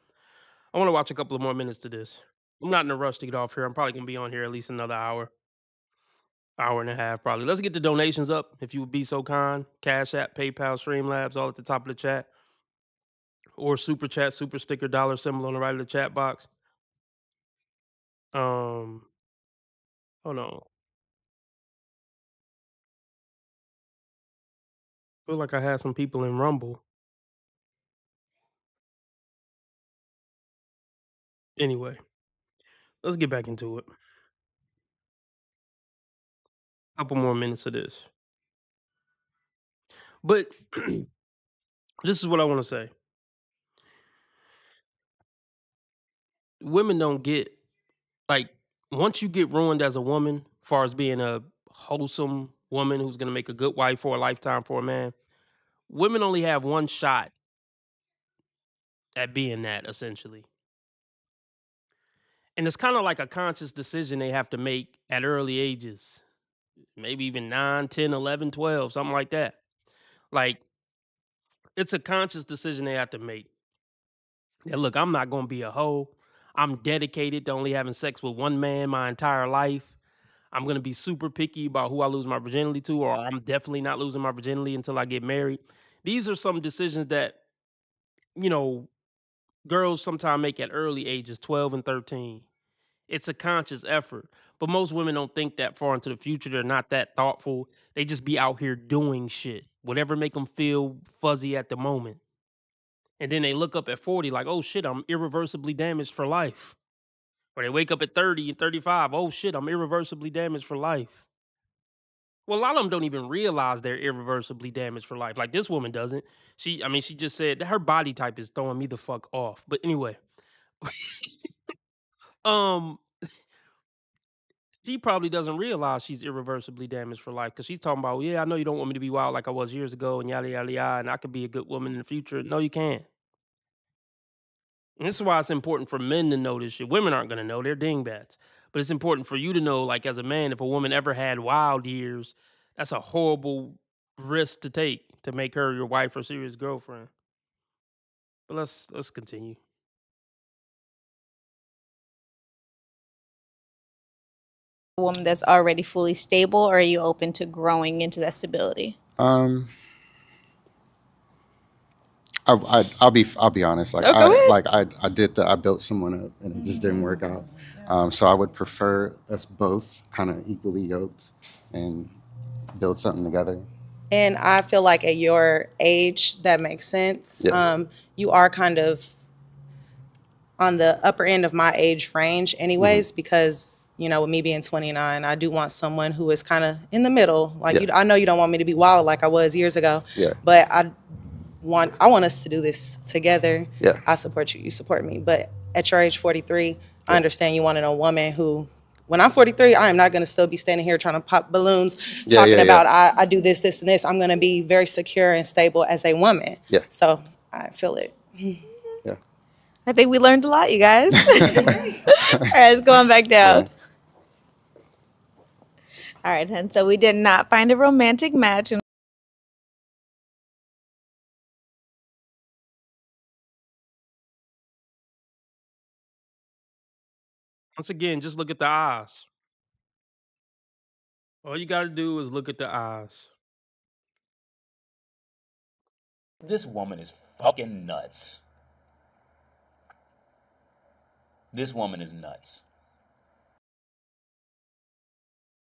I want to watch a couple of more minutes to this. I'm not in a rush to get off here. I'm probably gonna be on here at least another hour and a half, probably. Let's get the donations up, if you would be so kind. Cash App, PayPal, Streamlabs, all at the top of the chat, or super chat, super sticker, dollar symbol on the right of the chat box. Hold on. Feel like I had some people in Rumble. Anyway, let's get back into it. Couple more minutes of this. But this is what I want to say. Women don't get, like, once you get ruined as a woman, as far as being a wholesome woman who's going to make a good wife for a lifetime for a man, women only have one shot at being that, essentially. And it's kind of like a conscious decision they have to make at early ages, maybe even 9, 10, 11, 12, something like that. Like, it's a conscious decision they have to make. Yeah, look, I'm not going to be a hoe. I'm dedicated to only having sex with one man my entire life. I'm going to be super picky about who I lose my virginity to, or I'm definitely not losing my virginity until I get married. These are some decisions that, you know, girls sometimes make at early ages, 12 and 13. It's a conscious effort. But most women don't think that far into the future. They're not that thoughtful. They just be out here doing shit, whatever make them feel fuzzy at the moment. And then they look up at 40 like, oh shit, I'm irreversibly damaged for life. Or they wake up at 30 and 35, oh shit, I'm irreversibly damaged for life. Well, a lot of them don't even realize they're irreversibly damaged for life. Like this woman doesn't. She just said that her body type is throwing me the fuck off. But anyway, she probably doesn't realize she's irreversibly damaged for life because she's talking about, yeah, I know you don't want me to be wild like I was years ago and yada, yada, yada, and I could be a good woman in the future. No, you can't. And this is why it's important for men to know this shit. Women aren't going to know. They're dingbats. But it's important for you to know, like, as a man, if a woman ever had wild years, that's a horrible risk to take to make her your wife or serious girlfriend. But let's continue. A woman that's already fully stable, or are you open to growing into that stability? I'll be honest. Like go ahead. I built someone up and it just didn't work out. So I would prefer us both kind of equally yoked and build something together. And I feel like at your age, that makes sense. Yeah. You are kind of on the upper end of my age range anyways, because, you know, with me being 29, I do want someone who is kind of in the middle. Like, I know you don't want me to be wild like I was years ago, but I want us to do this together. Yeah. I support you, you support me. But at your age, 43, I understand you wanted a woman who, when I'm 43, I am not going to still be standing here trying to pop balloons, talking about I do this, this, and this. I'm going to be very secure and stable as a woman. Yeah. So I feel it. Yeah. I think we learned a lot, you guys. All right, let's go on back down. All right, and so we did not find a romantic match. Once again, just look at the eyes. All you got to do is look at the eyes. This woman is fucking nuts. This woman is nuts.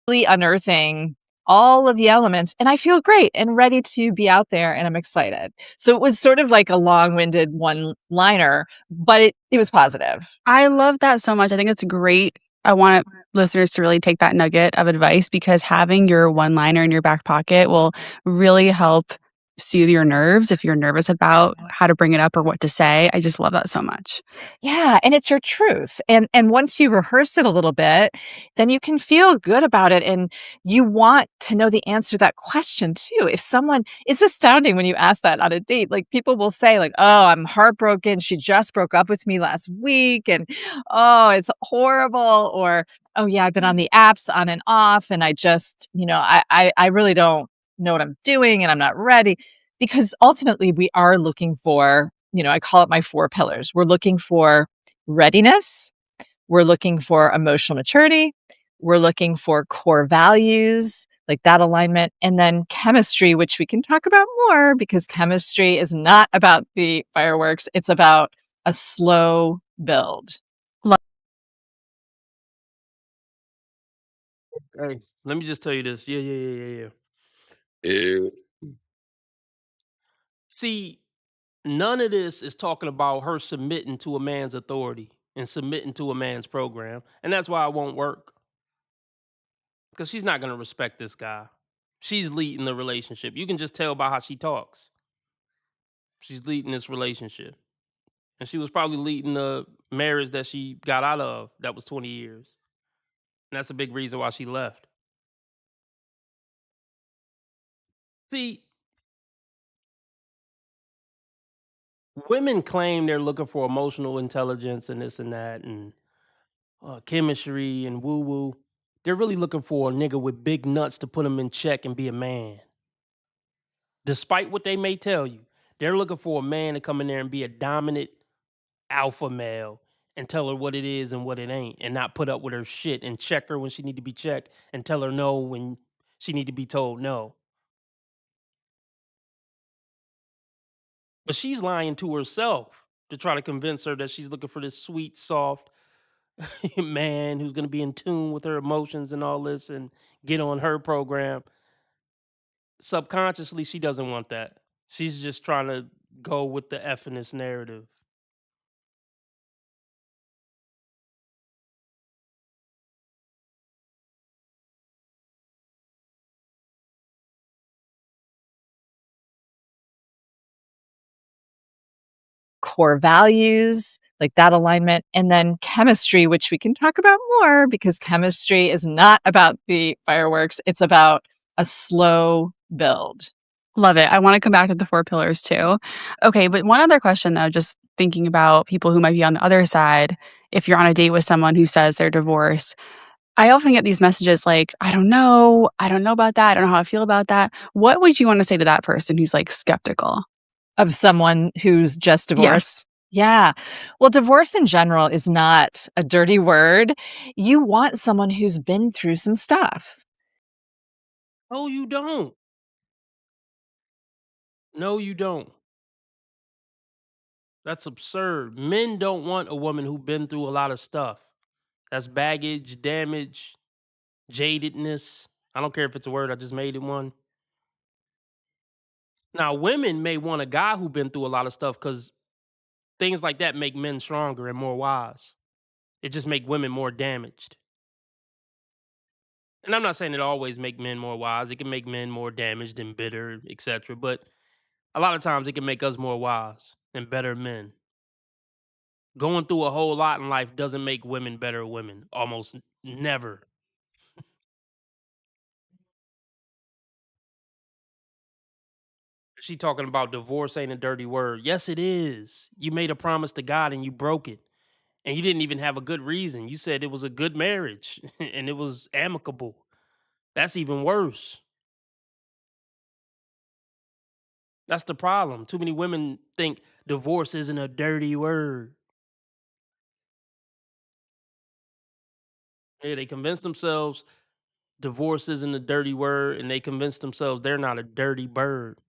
Really unearthing all of the elements, and I feel great and ready to be out there, and I'm excited. So it was sort of like a long-winded one-liner, but it was positive. I love that so much. I think it's great. I want listeners to really take that nugget of advice because having your one-liner in your back pocket will really help soothe your nerves if you're nervous about how to bring it up or what to say. I just love that so much. Yeah, and it's your truth. And once you rehearse it a little bit, then you can feel good about it and you want to know the answer to that question too. If someone, it's astounding when you ask that on a date. Like people will say like, "Oh, I'm heartbroken. She just broke up with me last week and oh, it's horrible." Or, "Oh yeah, I've been on the apps on and off and I just, I really don't know what I'm doing and I'm not ready." Because ultimately we are looking for, I call it my 4 pillars. We're looking for readiness. We're looking for emotional maturity. We're looking for core values, like that alignment, and then chemistry, which we can talk about more because chemistry is not about the fireworks. It's about a slow build. Hey, let me just tell you this. Yeah. See, none of this is talking about her submitting to a man's authority and submitting to a man's program. And that's why it won't work. Because she's not going to respect this guy. She's leading the relationship. You can just tell by how she talks. She's leading this relationship. And she was probably leading the marriage that she got out of that was 20 years. And that's a big reason why she left. See, women claim they're looking for emotional intelligence and this and that and chemistry and woo woo. They're really looking for a nigga with big nuts to put them in check and be a man. Despite what they may tell you, they're looking for a man to come in there and be a dominant alpha male and tell her what it is and what it ain't and not put up with her shit and check her when she need to be checked and tell her no when she need to be told no. But she's lying to herself to try to convince her that she's looking for this sweet, soft man who's going to be in tune with her emotions and all this and get on her program. Subconsciously, she doesn't want that. She's just trying to go with the effiness narrative. Core values, like that alignment, and then chemistry, which we can talk about more because chemistry is not about the fireworks. It's about a slow build. Love it. I want to come back to the 4 pillars too. Okay, but one other question though, just thinking about people who might be on the other side. If you're on a date with someone who says they're divorced, I often get these messages like, I don't know about that. I don't know how I feel about that. What would you want to say to that person who's like skeptical? Of someone who's just divorced? Yes. Yeah. Well, divorce in general is not a dirty word. You want someone who's been through some stuff. Oh, you don't. No, you don't. That's absurd. Men don't want a woman who's been through a lot of stuff. That's baggage, damage, jadedness. I don't care if it's a word, I just made it one. Now, women may want a guy who's been through a lot of stuff because things like that make men stronger and more wise. It just make women more damaged. And I'm not saying it always make men more wise. It can make men more damaged and bitter, etc. But a lot of times it can make us more wise and better men. Going through a whole lot in life doesn't make women better women. Almost never. She talking about divorce ain't a dirty word. Yes, it is. You made a promise to God and you broke it. And you didn't even have a good reason. You said it was a good marriage and it was amicable. That's even worse. That's the problem. Too many women think divorce isn't a dirty word. Yeah, they convince themselves divorce isn't a dirty word, and they convince themselves they're not a dirty bird.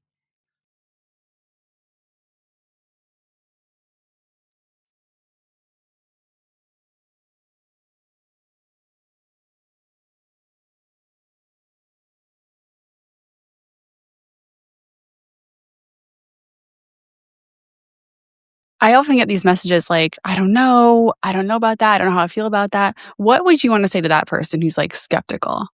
I often get these messages like, I don't know about that. I don't know how I feel about that. What would you want to say to that person who's like skeptical?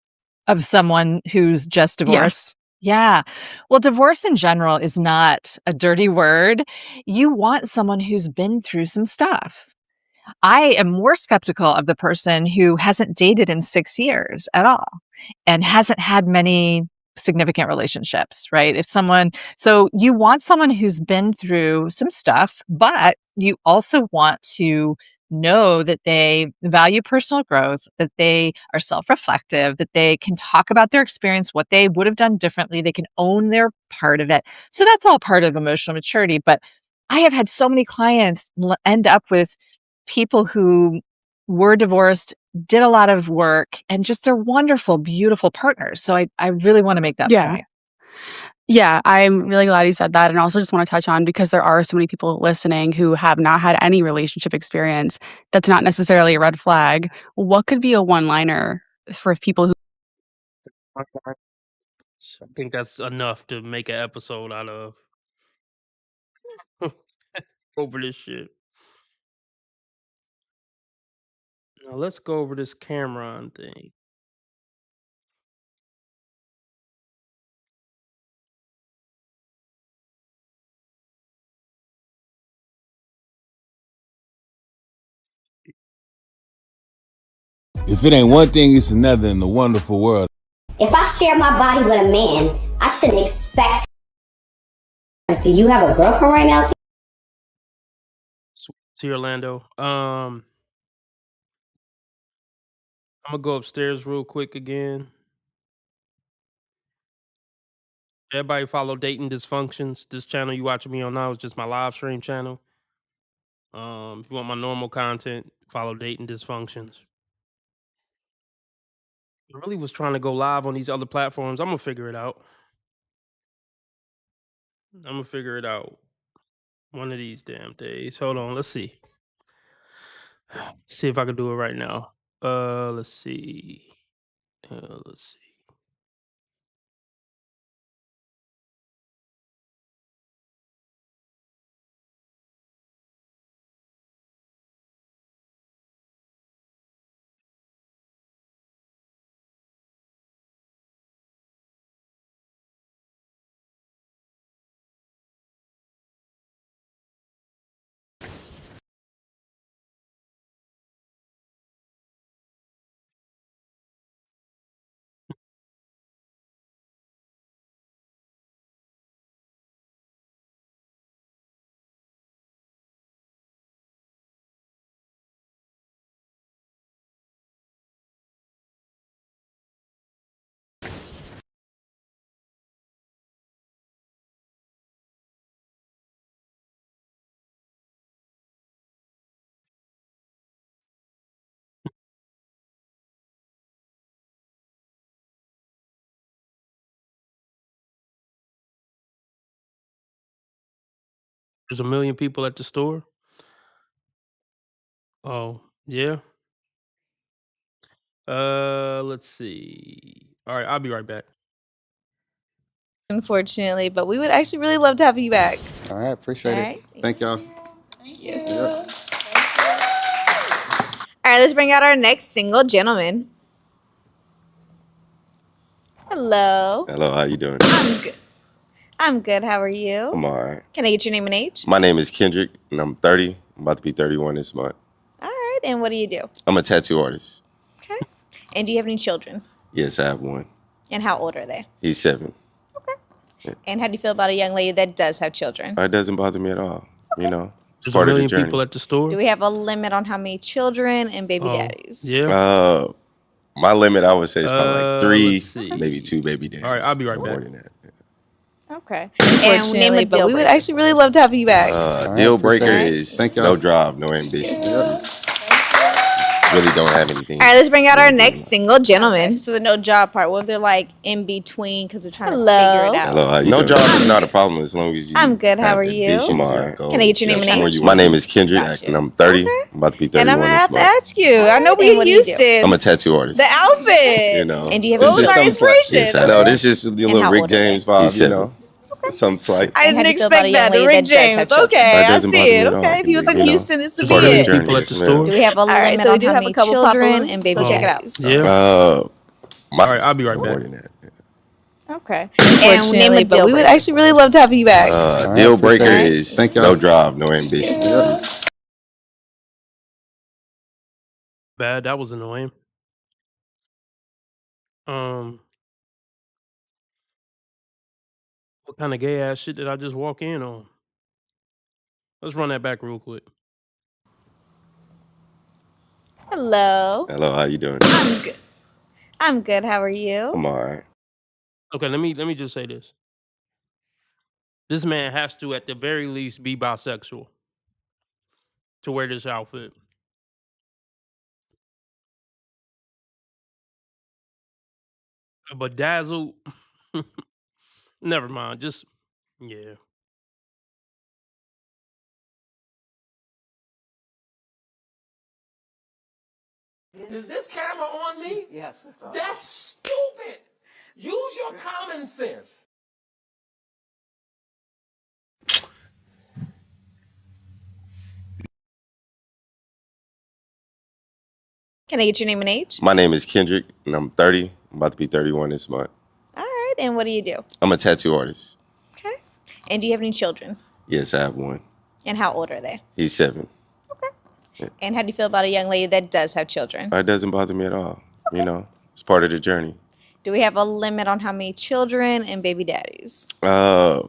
Of someone who's just divorced? Yes. Yeah. Well, divorce in general is not a dirty word. You want someone who's been through some stuff. I am more skeptical of the person who hasn't dated in 6 years at all and hasn't had many significant relationships, right? So you want someone who's been through some stuff, but you also want to know that they value personal growth, that they are self-reflective, that they can talk about their experience, what they would have done differently, they can own their part of it. So that's all part of emotional maturity. But I have had so many clients end up with people who were divorced, did a lot of work, and just they're wonderful, beautiful partners. So I really want to make that Yeah. point. Yeah, I'm really glad you said that. And also just want to touch on, because there are so many people listening who have not had any relationship experience, that's not necessarily a red flag. What could be a one-liner for people who I think that's enough to make an episode out of. Over this shit. Now let's go over this Cameron thing. If it ain't one thing, it's another in the wonderful world. If I share my body with a man, I shouldn't expect. Do you have a girlfriend right now? See Orlando. I'm gonna go upstairs real quick again. Everybody follow Dating Dysfunctions. This channel you watching me on now is just my live stream channel. If you want my normal content, follow Dating Dysfunctions. I really was trying to go live on these other platforms. I'm gonna figure it out. One of these damn days. Hold on, let's see. See if I can do it right now. Let's see. There's 1 million people at the store. Oh, yeah. Let's see. All right, I'll be right back. Unfortunately, but we would actually really love to have you back. All right, appreciate All it. right. Thank y'all. All right, let's bring out our next single gentleman. Hello. Hello, how you doing? I'm good. How are you? I'm all right. Can I get your name and age? My name is Kendrick, and I'm 30. I'm about to be 31 this month. All right. And what do you do? I'm a tattoo artist. And do you have any children? Yes, I have one. And how old are they? He's 7. And how do you feel about a young lady that does have children? It doesn't bother me at all. You know, it's There's part 1 of the million journey. people at the store. Do we have a limit on how many children and baby daddies? Yeah. My limit, I would say, is probably like 3, let's see. maybe 2 baby daddies. All right, I'll be right No back. more than that. Okay. And we name a deal, but we would actually really love to have you back. Deal breaker appreciate it. is Thank y'all. no drive, no ambition. Just really don't have anything. All right, let's bring out our next single gentleman. So the no job part, what if they're like in between because they're trying to figure it out? Hello, how you no doing? Job is not a problem as long as you. I'm good. How have are you? ambition, your goals. Can I get your name and age? My name is Kendrick, and I'm 30. I'm about to be 31 And I'm gonna this have to month. ask you. I know we in Houston. I'm a tattoo artist. The outfit. You know. And do you have It's what was just our something inspiration? Yes, I know. This is just a And little how Rick old are they? James vibe, you know. Some slight. I didn't expect that. The Rick James. Okay, I see it. Okay, if he was in Houston, this would be it. People at the store. Do we have a limit? All right, so we do have a couple children and baby Check daddies. it out. All right, I'll be right back. More than that. Okay. And name a Unfortunately, deal but we would breaker actually for really us. love to have you back. All right, Deal appreciate breaker it. is Thank no y'all. drive, no ambition. Yes. Bad. That was annoying. What kind of gay ass shit did I just walk in on? Let's run that back real quick. Hello. Hello, how you doing? I'm good. I'm good. How are you? I'm alright. Okay, let me just say this. This man has to, at the very least, be bisexual to wear this outfit. Bedazzled. Never mind. Just yeah. Is this camera on me? Yes, it's on. That's stupid. Use your common sense. Can I get your name and age? My name is Kendrick, and I'm 30. I'm about to be 31 this month. All right. And what do you do? I'm a tattoo artist. And do you have any children? Yes, I have one. And how old are they? He's 7. And how do you feel about a young lady that does have children? It doesn't bother me at all. You know, it's part of the journey. Do we have a limit on how many children and baby daddies? My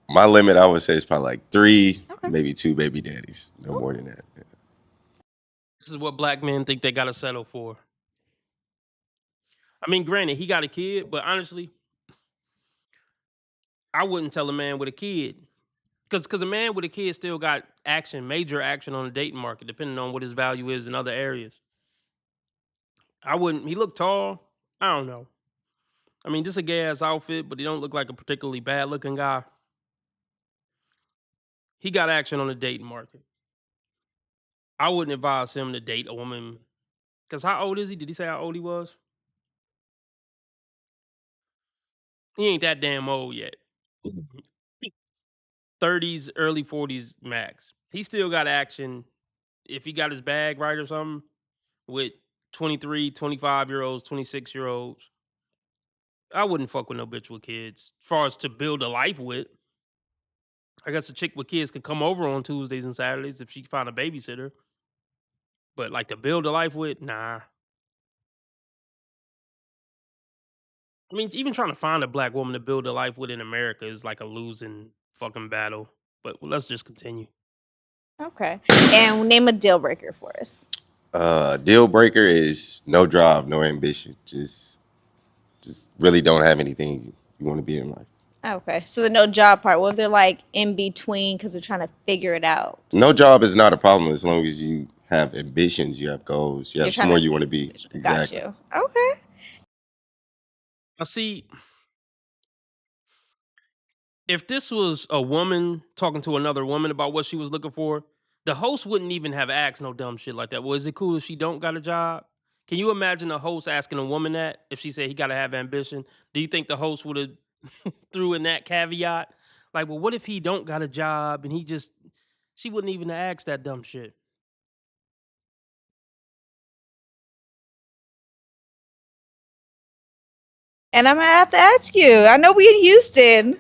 limit, I would say, is probably like 3, maybe 2 baby daddies. No more than that. This is what black men think they gotta settle for. I mean, granted, he got a kid, but honestly, I wouldn't tell a man with a kid. Because a man with a kid still got action, major action on the dating market, depending on what his value is in other areas. I wouldn't. He looked tall. I don't know. I mean, just a gay ass outfit, but he don't look like a particularly bad looking guy. He got action on the dating market. I wouldn't advise him to date a woman. Because how old is he? Did he say how old he was? He ain't that damn old yet. 30s, early 40s max. He still got action if he got his bag right or something with 23, 25-year-olds, 26-year-olds. I wouldn't fuck with no bitch with kids. As far as to build a life with, I guess a chick with kids could come over on Tuesdays and Saturdays if she find a babysitter. But like to build a life with, nah. I mean, even trying to find a black woman to build a life with in America is like a losing fucking battle. But let's just continue. Okay. And name a deal breaker for us. Deal breaker is no drive, no ambition. Just really don't have anything you want to be in life. Okay. So the no job part, what if they're like in between because they're trying to figure it out? No job is not a problem as long as you have ambitions, you have goals, you You're have trying somewhere to- you want to be. Got Exactly. you. Okay. I see. If this was a woman talking to another woman about what she was looking for, the host wouldn't even have asked no dumb shit like that. Well, is it cool if she don't got a job? Can you imagine a host asking a woman that if she said he got to have ambition? Do you think the host would have threw in that caveat? Like, well, what if he don't got a job and she wouldn't even have asked that dumb shit. And I'm gonna have to ask you. I know we in Houston.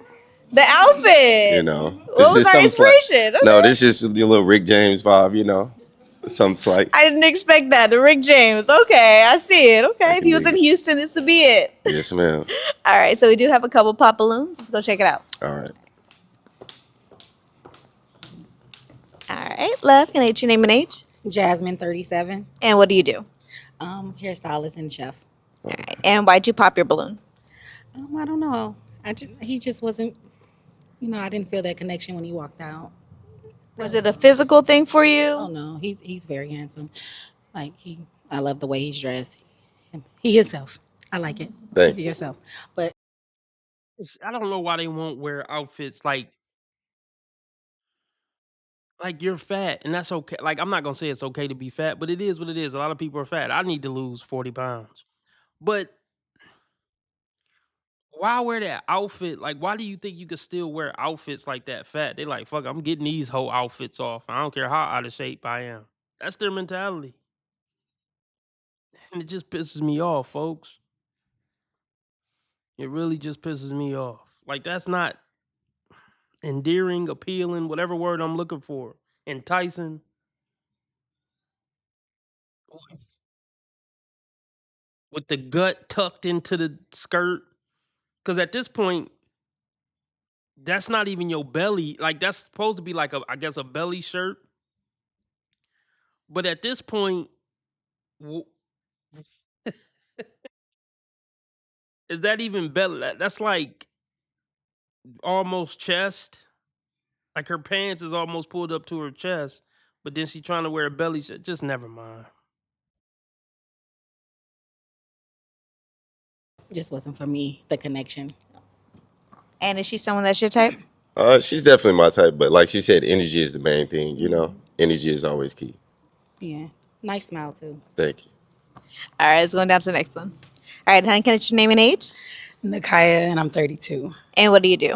The outfit. You know. What was just our something slight. inspiration? No, this is just your little Rick James vibe, you know. Some slight. I didn't expect that. The Rick James. Okay, I see it. Okay, if he was in Houston, this would be it. Yes, ma'am. All right, so we do have a couple pop balloons. Let's go check it out. All right. All right, love. Can I get your name and age? Jasmine, 37. And what do you do? Hairstylist and chef. All right. And why'd you pop your balloon? I don't know. He just wasn't, I didn't feel that connection when he walked out. Was it a physical thing for you? Oh no, he's very handsome. I love the way he's dressed. He himself. I like it. Thank Be yourself. But I don't know why they won't wear outfits like you're fat, and that's okay. Like, I'm not gonna say it's okay to be fat, but it is what it is. A lot of people are fat. I need to lose 40 pounds. But why wear that outfit? Like, why do you think you could still wear outfits like that fat? They like, fuck, I'm getting these whole outfits off. I don't care how out of shape I am. That's their mentality. And it just pisses me off, folks. It really just pisses me off. Like, that's not endearing, appealing, whatever word I'm looking for. Enticing. With the gut tucked into the skirt. Because at this point, that's not even your belly. Like, that's supposed to be like, I guess, a belly shirt. But at this point, is that even belly? That's like almost chest. Like, her pants is almost pulled up to her chest. But then she trying to wear a belly shirt. Just never mind. Just wasn't for me, the connection. And is she someone that's your type? She's definitely my type, but like she said, energy is the main thing, you know? Energy is always key. Yeah. Nice smile, too. Thank you. All right, let's go down to the next one. All right, hon, can I get your name and age? Nakaya, and I'm 32. And what do you do?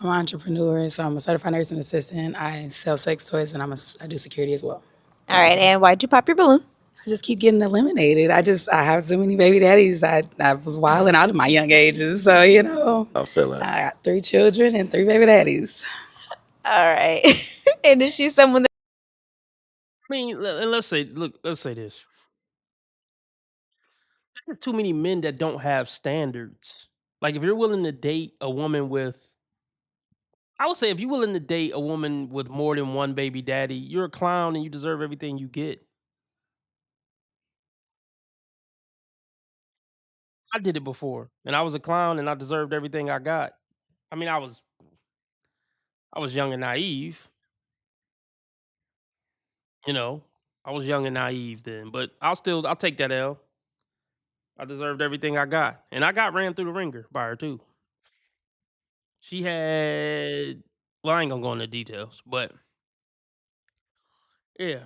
I'm an entrepreneur, so I'm a certified nursing assistant. I sell sex toys, and I do security as well. All right, and why'd you pop your balloon? I just keep getting eliminated. I have so many baby daddies. I was wilding out at my young ages, so, you know. I feel it. I got 3 children and 3 baby daddies. All right. And is she someone that... I mean, let's say this. There's too many men that don't have standards. Like, if you're willing to date a woman with... I would say if you're willing to date a woman with more than one baby daddy, you're a clown and you deserve everything you get. I did it before, and I was a clown, and I deserved everything I got. I mean, I was young and naive. You know, I was young and naive then, but I'll take that L. I deserved everything I got, and I got ran through the ringer by her too. She had, well, I ain't gonna go into details, but yeah.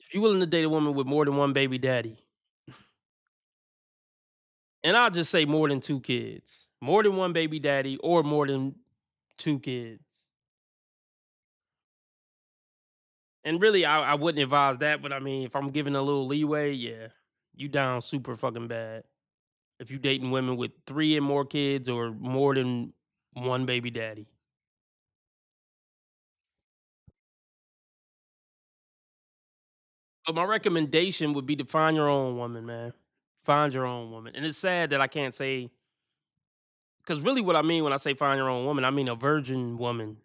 If you're willing to date a woman with more than one baby daddy, and I'll just say more than 2 kids, more than one baby daddy, or more than 2 kids. And really, I wouldn't advise that, but I mean, if I'm giving a little leeway, yeah, you down super fucking bad. If you dating women with 3 and more kids or more than one baby daddy. But my recommendation would be to find your own woman, man. Find your own woman. And it's sad that I can't say, because really what I mean when I say find your own woman, I mean a virgin woman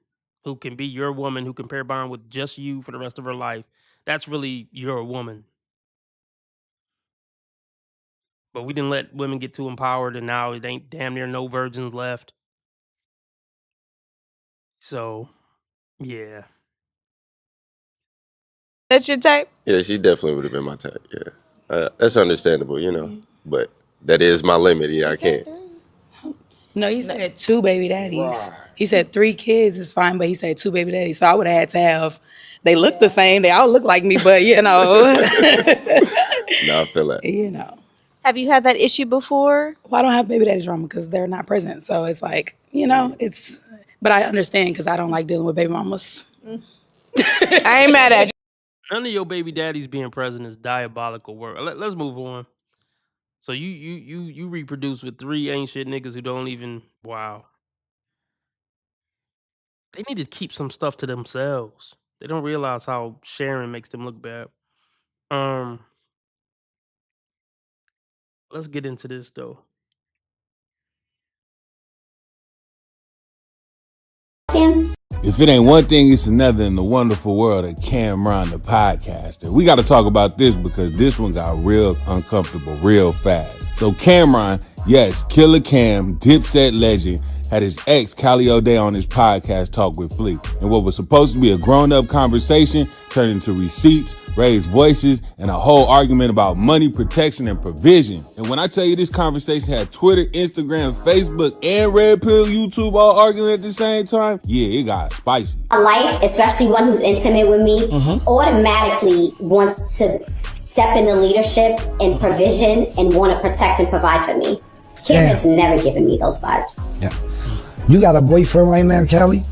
who can be your woman, who can pair bond with just you for the rest of her life. That's really your woman. But we didn't let women get too empowered, and now it ain't damn near no virgins left. So, yeah. That's your type? Yeah, she definitely would have been my type, yeah. That's understandable, you know, but that is my limit. Yeah, I can't. No, he said 2 baby daddies. Right. He said 3 kids is fine, but he said 2 baby daddies. So I would have had to have, they look the same, they all look like me, but you know. No, I feel that. You know. Have you had that issue before? Well, I don't have baby daddy drama because they're not present. So it's like, you know, but I understand because I don't like dealing with baby mamas. I ain't mad at you. None of your baby daddies being present is diabolical work. Let's move on. So you reproduce with 3 ain't shit niggas who don't even, wow. They need to keep some stuff to themselves. They don't realize how sharing makes them look bad. Let's get into this though. If it ain't one thing, it's another in the wonderful world of Cam'ron the podcaster. We got to talk about this because this one got real uncomfortable real fast. So Cam'ron, yes, Killer Cam, Dipset legend, had his ex, Callie O'Day, on his podcast Talk with Fleek. And what was supposed to be a grown-up conversation turned into receipts, raised voices, and a whole argument about money, protection, and provision. And when I tell you this conversation had Twitter, Instagram, Facebook, and Red Pill YouTube all arguing at the same time, yeah, it got spicy. A life, especially one who's intimate with me, automatically wants to step into leadership and provision and want to protect and provide for me. Kim has never given me those vibes. Yeah. You got a boyfriend right now, Callie?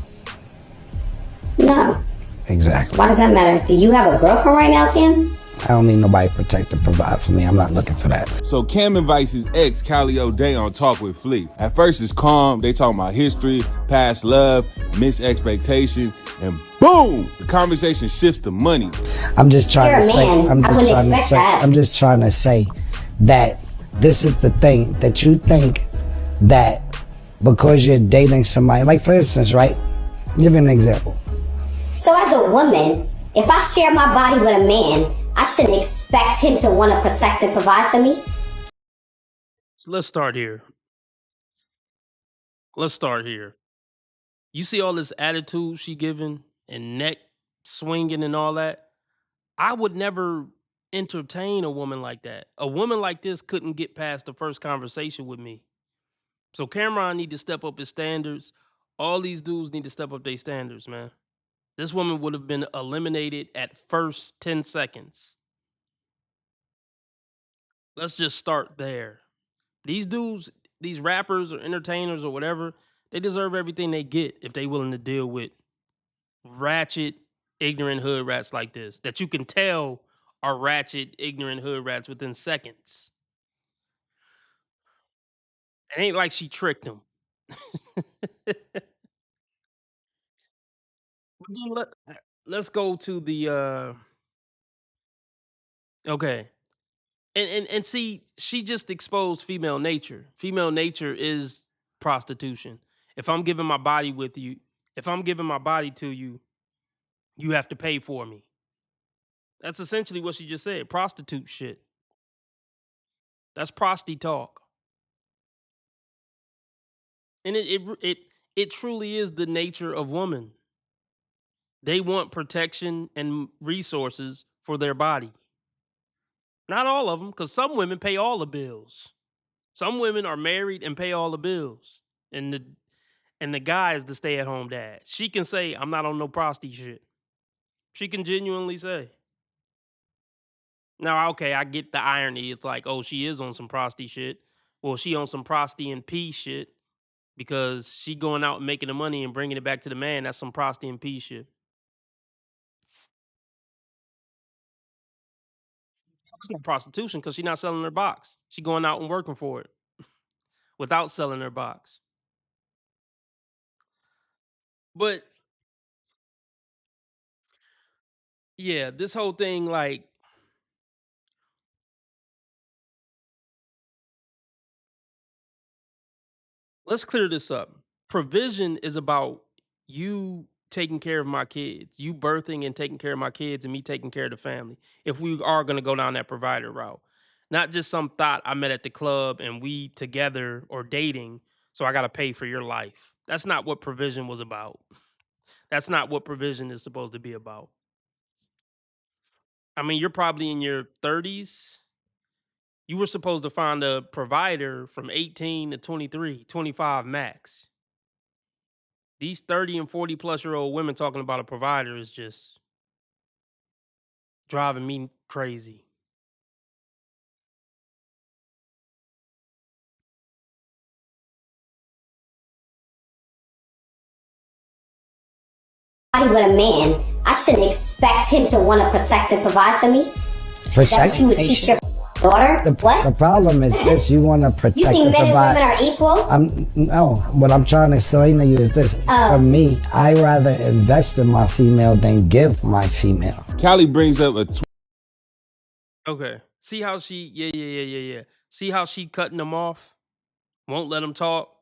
No. Exactly. Why does that matter? Do you have a girlfriend right now, Kim? I don't need nobody to protect and provide for me. I'm not looking for that. So Cam invites his ex, Callie O'Day, on Talk with Flea. At first it's calm, they talking about history, past love, missed expectation, and boom, the conversation shifts to money. I'm just trying You're to a say, man. I'm I just wouldn't trying to expect say, that. I'm just trying to say that this is the thing that you think that because you're dating somebody, like for instance, right? Give you an example. So as a woman, if I share my body with a man, I shouldn't expect him to want to protect and provide for me. So let's start here. You see all this attitude she giving and neck swinging and all that? I would never entertain a woman like that. A woman like this couldn't get past the first conversation with me. So Cameron need to step up his standards. All these dudes need to step up their standards, man. This woman would have been eliminated at first 10 seconds. Let's just start there. These dudes, these rappers or entertainers or whatever, they deserve everything they get if they willing to deal with ratchet, ignorant hood rats like this that you can tell are ratchet, ignorant hood rats within seconds. It ain't like she tricked them. Let's go to the okay. And see, she just exposed female nature. Female nature is prostitution. If I'm giving my body with you, if I'm giving my body to you, you have to pay for me. That's essentially what she just said. Prostitute shit. That's prosty talk. And it truly is the nature of woman. They want protection and resources for their body. Not all of them, because some women pay all the bills. Some women are married and pay all the bills. And the guy is the stay-at-home dad. She can say, I'm not on no prosty shit. She can genuinely say. Now, okay, I get the irony. It's like, oh, she is on some prosty shit. Well, she on some prosty and pee shit because she going out and making the money and bringing it back to the man. That's some prosty and pee shit. It's not prostitution because she's not selling her box. She going out and working for it without selling her box. But yeah, this whole thing, like, let's clear this up. Provision is about you taking care of my kids, you birthing and taking care of my kids, and me taking care of the family. If we are going to go down that provider route, not just some thought I met at the club and we together or dating, so I got to pay for your life. That's not what provision was about. That's not what provision is supposed to be about. I mean, you're probably in your 30s. You were supposed to find a provider from 18 to 23, 25 max. These 30 and 40 plus year old women talking about a provider is just driving me crazy. Body with a man, I shouldn't expect him to want to protect and provide for me. Is that what you would teach your daughter? What? The problem is this: you want to protect You think and men and provide. women are equal? No, what I'm trying to explain to you is this: for me, I rather invest in my female than give my female. Callie brings up a Okay. See how she, yeah. See how she cutting them off? Won't let them talk?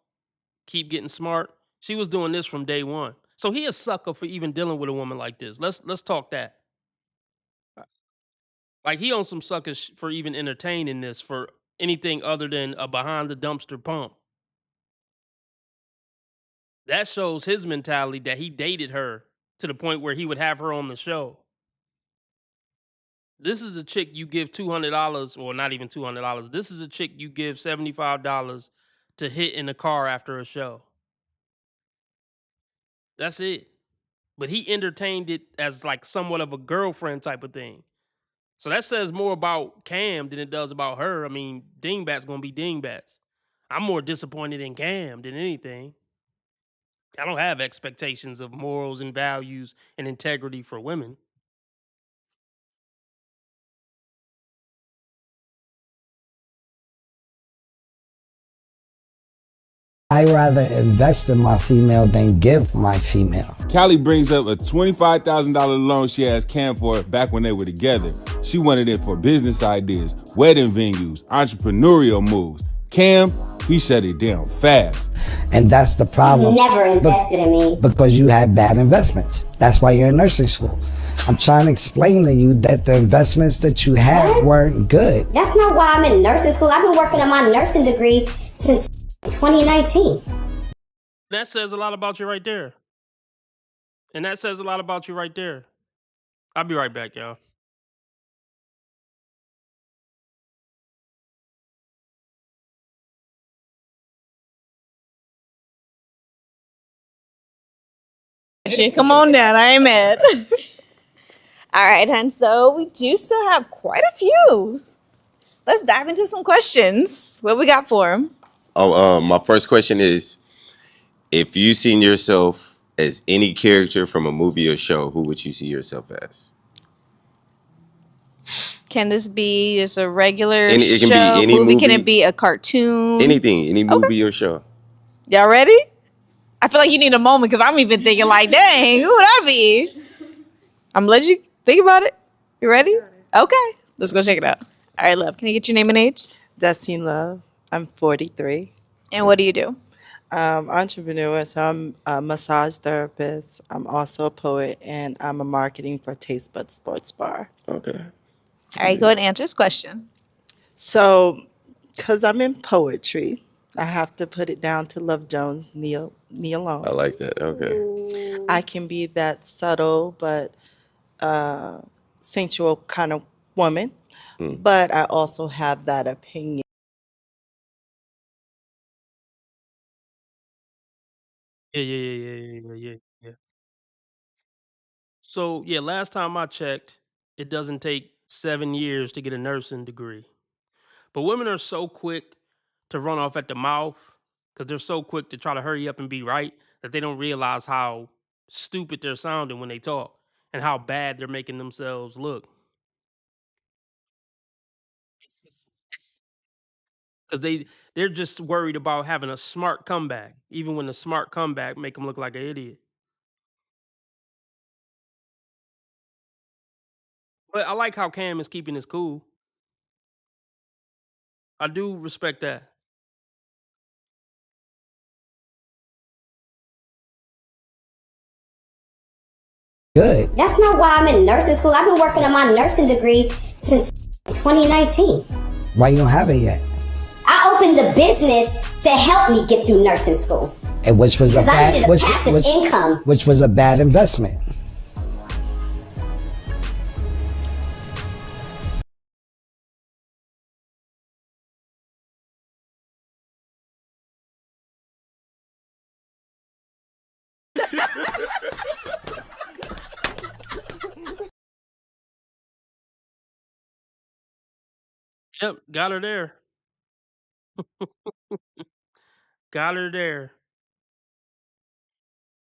Keep getting smart? She was doing this from day one. So he a sucker for even dealing with a woman like this. Let's talk that. Like he on some suckers for even entertaining this for anything other than a behind the dumpster pump. That shows his mentality that he dated her to the point where he would have her on the show. This is a chick you give $200, or not even $200. This is a chick you give $75 to hit in the car after a show. That's it. But he entertained it as like somewhat of a girlfriend type of thing. So that says more about Cam than it does about her. I mean, dingbats gonna be dingbats. I'm more disappointed in Cam than anything. I don't have expectations of morals and values and integrity for women. I rather invest in my female than give my female. Callie brings up a $25,000 loan she asked Cam for back when they were together. She wanted it for business ideas, wedding venues, entrepreneurial moves. Cam, he shut it down fast. And that's the problem. Never invested in me. Because you had bad investments. That's why you're in nursing school. I'm trying to explain to you that the investments that you had weren't good. That's not why I'm in nursing school. I've been working on my nursing degree since 2019. That says a lot about you right there. And that says a lot about you right there. I'll be right back, y'all. Come on down. I ain't mad. All right, and so we do still have quite a few. Let's dive into some questions. What we got for him? My first question is, if you seen yourself as any character from a movie or show, who would you see yourself as? Can this be just a regular It can show, be any movie. Can it be a cartoon? Anything, any movie or show. Y'all ready? I feel like you need a moment because I'm even thinking like, dang, who would I be? I'm gonna let you think about it. You ready? Okay, let's go check it out. All right, love, can I get your name and age? Destine Love. I'm 43. And what do you do? Entrepreneur. So I'm a massage therapist. I'm also a poet, and I'm a marketing for Taste Bud Sports Bar. Okay. All right, go ahead and answer this question. So, because I'm in poetry, I have to put it down to Love Jones, Kneel Alone. I like that. Okay. I can be that subtle but sensual kind of woman, but I also have that opinion. Yeah. So, yeah, last time I checked, it doesn't take 7 years to get a nursing degree. But women are so quick to run off at the mouth because they're so quick to try to hurry up and be right that they don't realize how stupid they're sounding when they talk and how bad they're making themselves look. Because they're just worried about having a smart comeback, even when the smart comeback make them look like an idiot. But I like how Cam is keeping his cool. I do respect that. Good. That's not why I'm in nursing school. I've been working on my nursing degree since 2019. Why you don't have it yet? I opened the business to help me get through nursing school. And which was a Because I needed bad, a passive income. which was a bad investment. Yep, got her there. Got her there.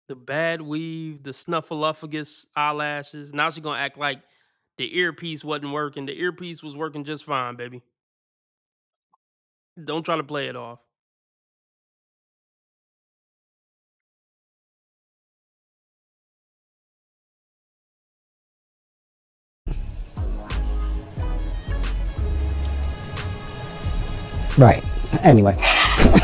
The bad weave, the snuffleupagus eyelashes. Now she's gonna act like the earpiece wasn't working. The earpiece was working just fine, baby. Don't try to play it off. Right. Anyway,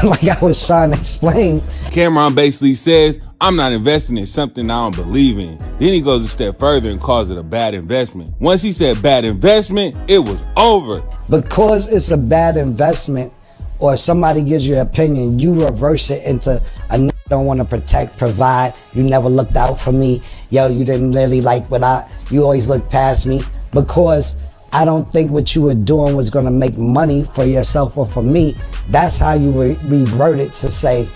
like I was trying to explain. Cameron basically says, I'm not investing in something I don't believe in. Then he goes a step further and calls it a bad investment. Once he said bad investment, it was over. Because it's a bad investment or somebody gives you an opinion, you reverse it into a don't want to protect, provide, you never looked out for me. Yo, you didn't really like you always looked past me. Because I don't think what you were doing was going to make money for yourself or for me. That's how you reverted to say,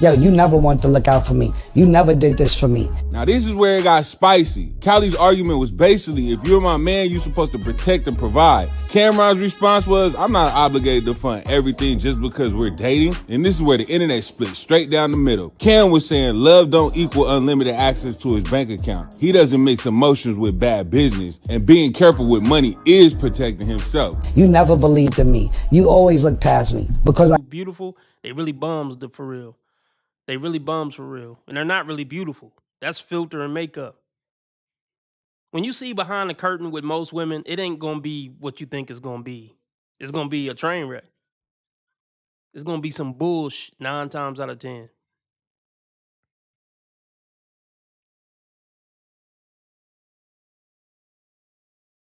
yo, you never wanted to look out for me. You never did this for me. Now this is where it got spicy. Callie's argument was basically, if you're my man, you're supposed to protect and provide. Cameron's response was, I'm not obligated to fund everything just because we're dating. And this is where the internet split straight down the middle. Cam was saying love don't equal unlimited access to his bank account. He doesn't mix emotions with bad business. And being careful with money is protecting himself. You never believed in me. You always looked past me because Beautiful. They really bums for real. They really bums for real. And they're not really beautiful. That's filter and makeup. When you see behind the curtain with most women, it ain't gonna be what you think it's gonna be. It's gonna be a train wreck. It's gonna be some bullshit 9 times out of 10.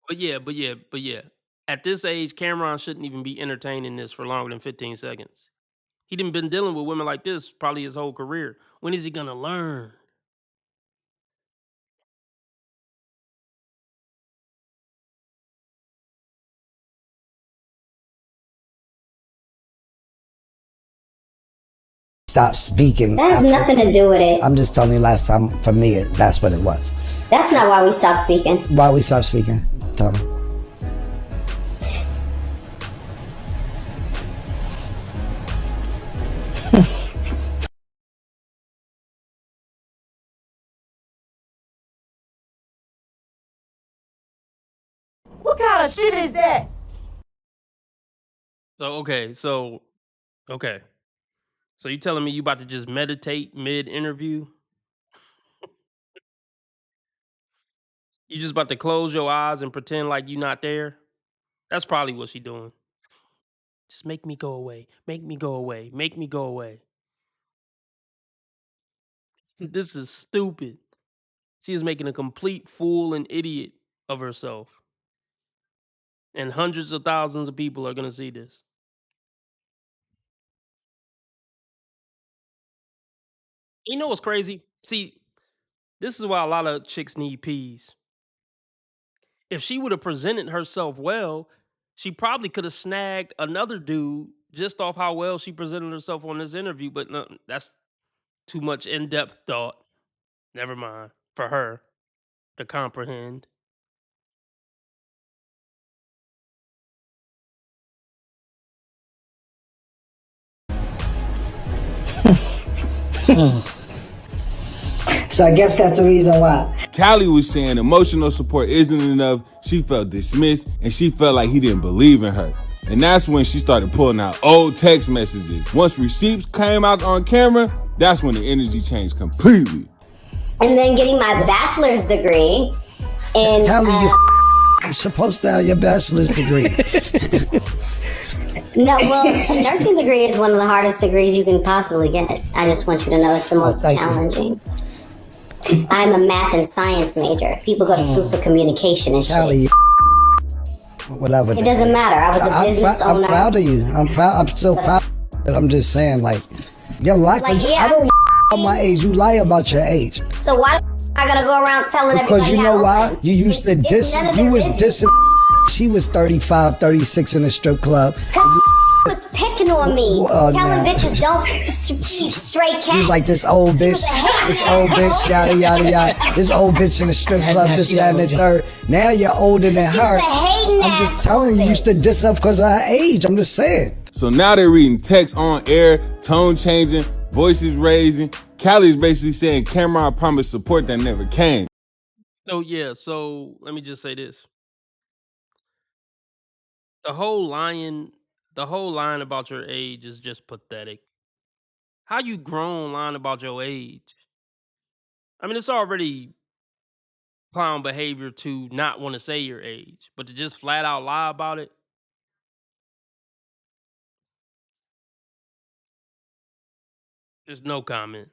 But yeah. At this age, Cameron shouldn't even be entertaining this for longer than 15 seconds. He done been dealing with women like this probably his whole career. When is he gonna learn? Stop speaking. That has nothing to do with it. I'm just telling you last time, for me, that's what it was. That's not why we stopped speaking. Why we stopped speaking? Tell me. What kind of shit is that? Okay. So you telling me you about to just meditate mid-interview? You just about to close your eyes and pretend like you're not there? That's probably what she doing. Just make me go away. Make me go away. Make me go away. This is stupid. She is making a complete fool and idiot of herself. And hundreds of thousands of people are going to see this. You know what's crazy? See, this is why a lot of chicks need peas. If she would have presented herself well, she probably could have snagged another dude just off how well she presented herself on this interview. But no, that's too much in-depth thought. Never mind. For her to comprehend. So I guess that's the reason why. Callie was saying emotional support isn't enough. She felt dismissed and she felt like he didn't believe in her. And that's when she started pulling out old text messages. Once receipts came out on camera, that's when the energy changed completely. And then getting my bachelor's degree in Callie, you're supposed to have your bachelor's degree. No, well, a nursing degree is one of the hardest degrees you can possibly get. I just want you to know it's the most challenging. I'm a math and science major. People go to school for communication and shit. Callie, whatever. It doesn't matter. I was a business owner. I'm proud of you. I'm so proud. I'm just saying, like, your life. Like, yeah, I don't about my age. You lie about your age. So why I gotta go around telling everybody? Because you know why? You used to diss. You was dissing. She was 35, 36 in a strip club. Was picking on me, telling bitches don't eat straight cat. He's like this old bitch, yada yada yada. This old bitch in the strip club, this, that, and the third. Now you're older than her. I'm just telling you, you used to diss her because of her age. I'm just saying. So now they're reading text on air, tone changing, voices raising. Callie's basically saying Cameron promised support that never came. So let me just say this. The whole line about your age is just pathetic. How you grown lying about your age? I mean, it's already clown behavior to not want to say your age, but to just flat out lie about it. Just no comment.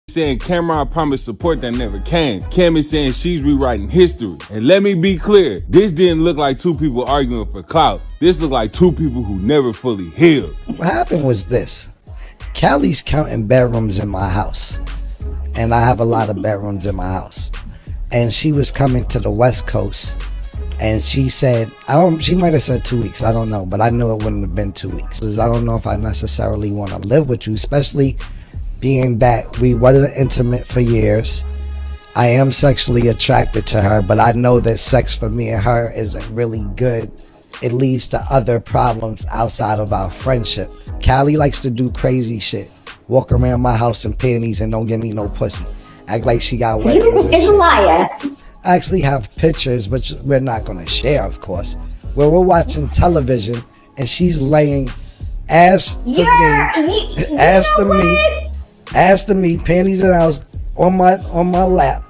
Saying Cameron promised support that never came. Cam is saying she's rewriting history. And let me be clear, this didn't look like two people arguing for clout. This looked like two people who never fully healed. What happened was this. Callie's counting bedrooms in my house. And I have a lot of bedrooms in my house. And she was coming to the West Coast. And she said, she might have said 2 weeks, I don't know. But I knew it wouldn't have been 2 weeks. Because I don't know if I necessarily want to live with you, especially being that we wasn't intimate for years. I am sexually attracted to her, but I know that sex for me and her isn't really good. It leads to other problems outside of our friendship. Callie likes to do crazy shit. Walk around my house in panties and don't give me no pussy. Act like she got weddings and shit. You is a liar. I actually have pictures, which we're not gonna share, of course, where we're watching television and she's laying ass to me, ass to me, panties and out on my lap.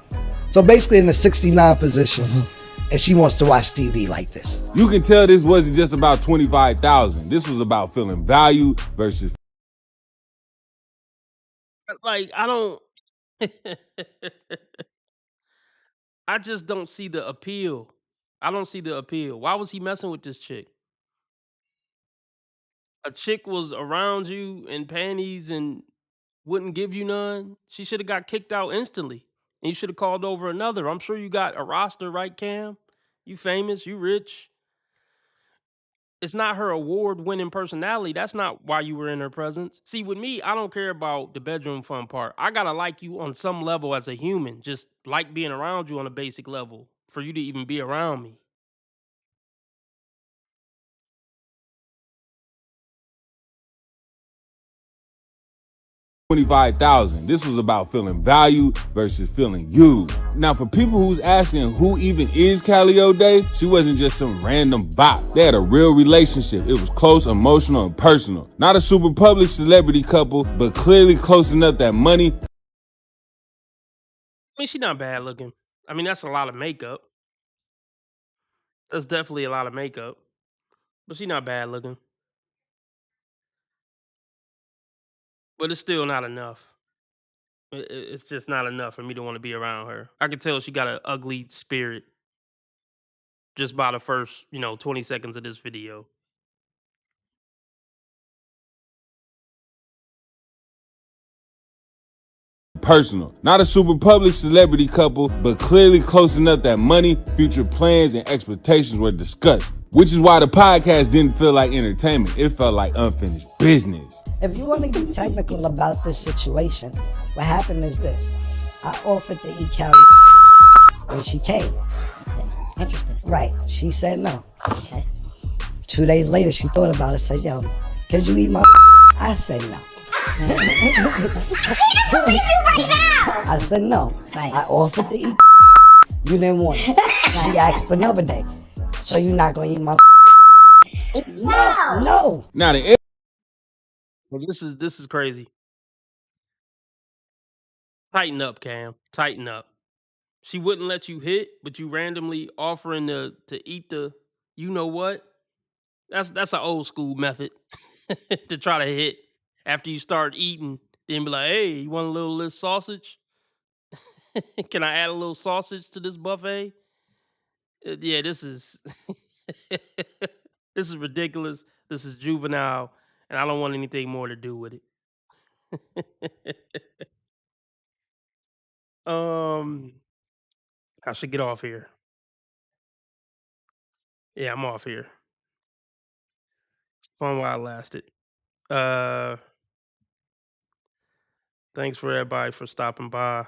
So basically in the 69 position, and she wants to watch TV like this. You can tell this wasn't just about $25,000. This was about feeling value versus. Like, I don't. I just don't see the appeal. I don't see the appeal. Why was he messing with this chick? A chick was around you in panties and wouldn't give you none. She should have got kicked out instantly. And you should have called over another. I'm sure you got a roster, right, Cam? You famous, you rich. It's not her award-winning personality. That's not why you were in her presence. See, with me, I don't care about the bedroom fun part. I gotta like you on some level as a human. Just like being around you on a basic level for you to even be around me. $25,000. This was about feeling value versus feeling used. Now, for people who's asking who even is Callie O'Day, she wasn't just some random bop. They had a real relationship. It was close, emotional, and personal. Not a super public celebrity couple, but clearly close enough that money. I mean, she's not bad looking. I mean, that's a lot of makeup. That's definitely a lot of makeup. But she's not bad looking. But it's still not enough. It's just not enough for me to want to be around her. I can tell she got an ugly spirit just by the first, 20 seconds of this video. Personal. Not a super public celebrity couple, but clearly close enough that money, future plans, and expectations were discussed. Which is why the podcast didn't feel like entertainment. It felt like unfinished business. If you want to get technical about this situation, what happened is this. I offered to eat Callie when she came. Interesting. Right. She said no. Okay. 2 days later, she thought about it, said, yo, could you eat my I said no. I said no. Right. I offered to eat. You didn't want it. She asked another day. So you're not gonna eat my No. Now the Well, this is crazy. Tighten up, Cam. Tighten up. She wouldn't let you hit, but you randomly offering to eat the you know what? That's an old school method to try to hit after you start eating. Then be like, hey, you want a little sausage? Can I add a little sausage to this buffet? Yeah, this is this is ridiculous. This is juvenile, and I don't want anything more to do with it. I should get off here. Yeah, I'm off here. It's fun while it lasted. Thanks for everybody for stopping by.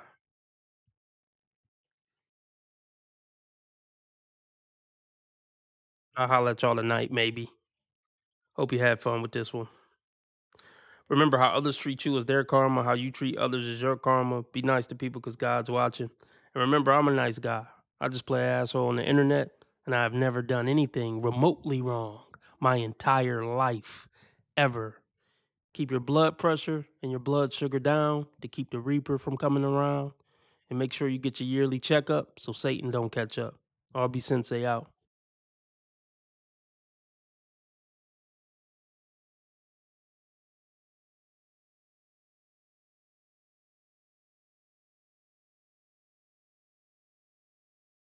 I'll holler at y'all tonight, maybe. Hope you had fun with this one. Remember, how others treat you as their karma, how you treat others is your karma. Be nice to people because God's watching. And remember, I'm a nice guy. I just play asshole on the internet, and I've never done anything remotely wrong my entire life, ever. Keep your blood pressure and your blood sugar down to keep the Reaper from coming around. And make sure you get your yearly checkup so Satan don't catch up. RB Sensei out.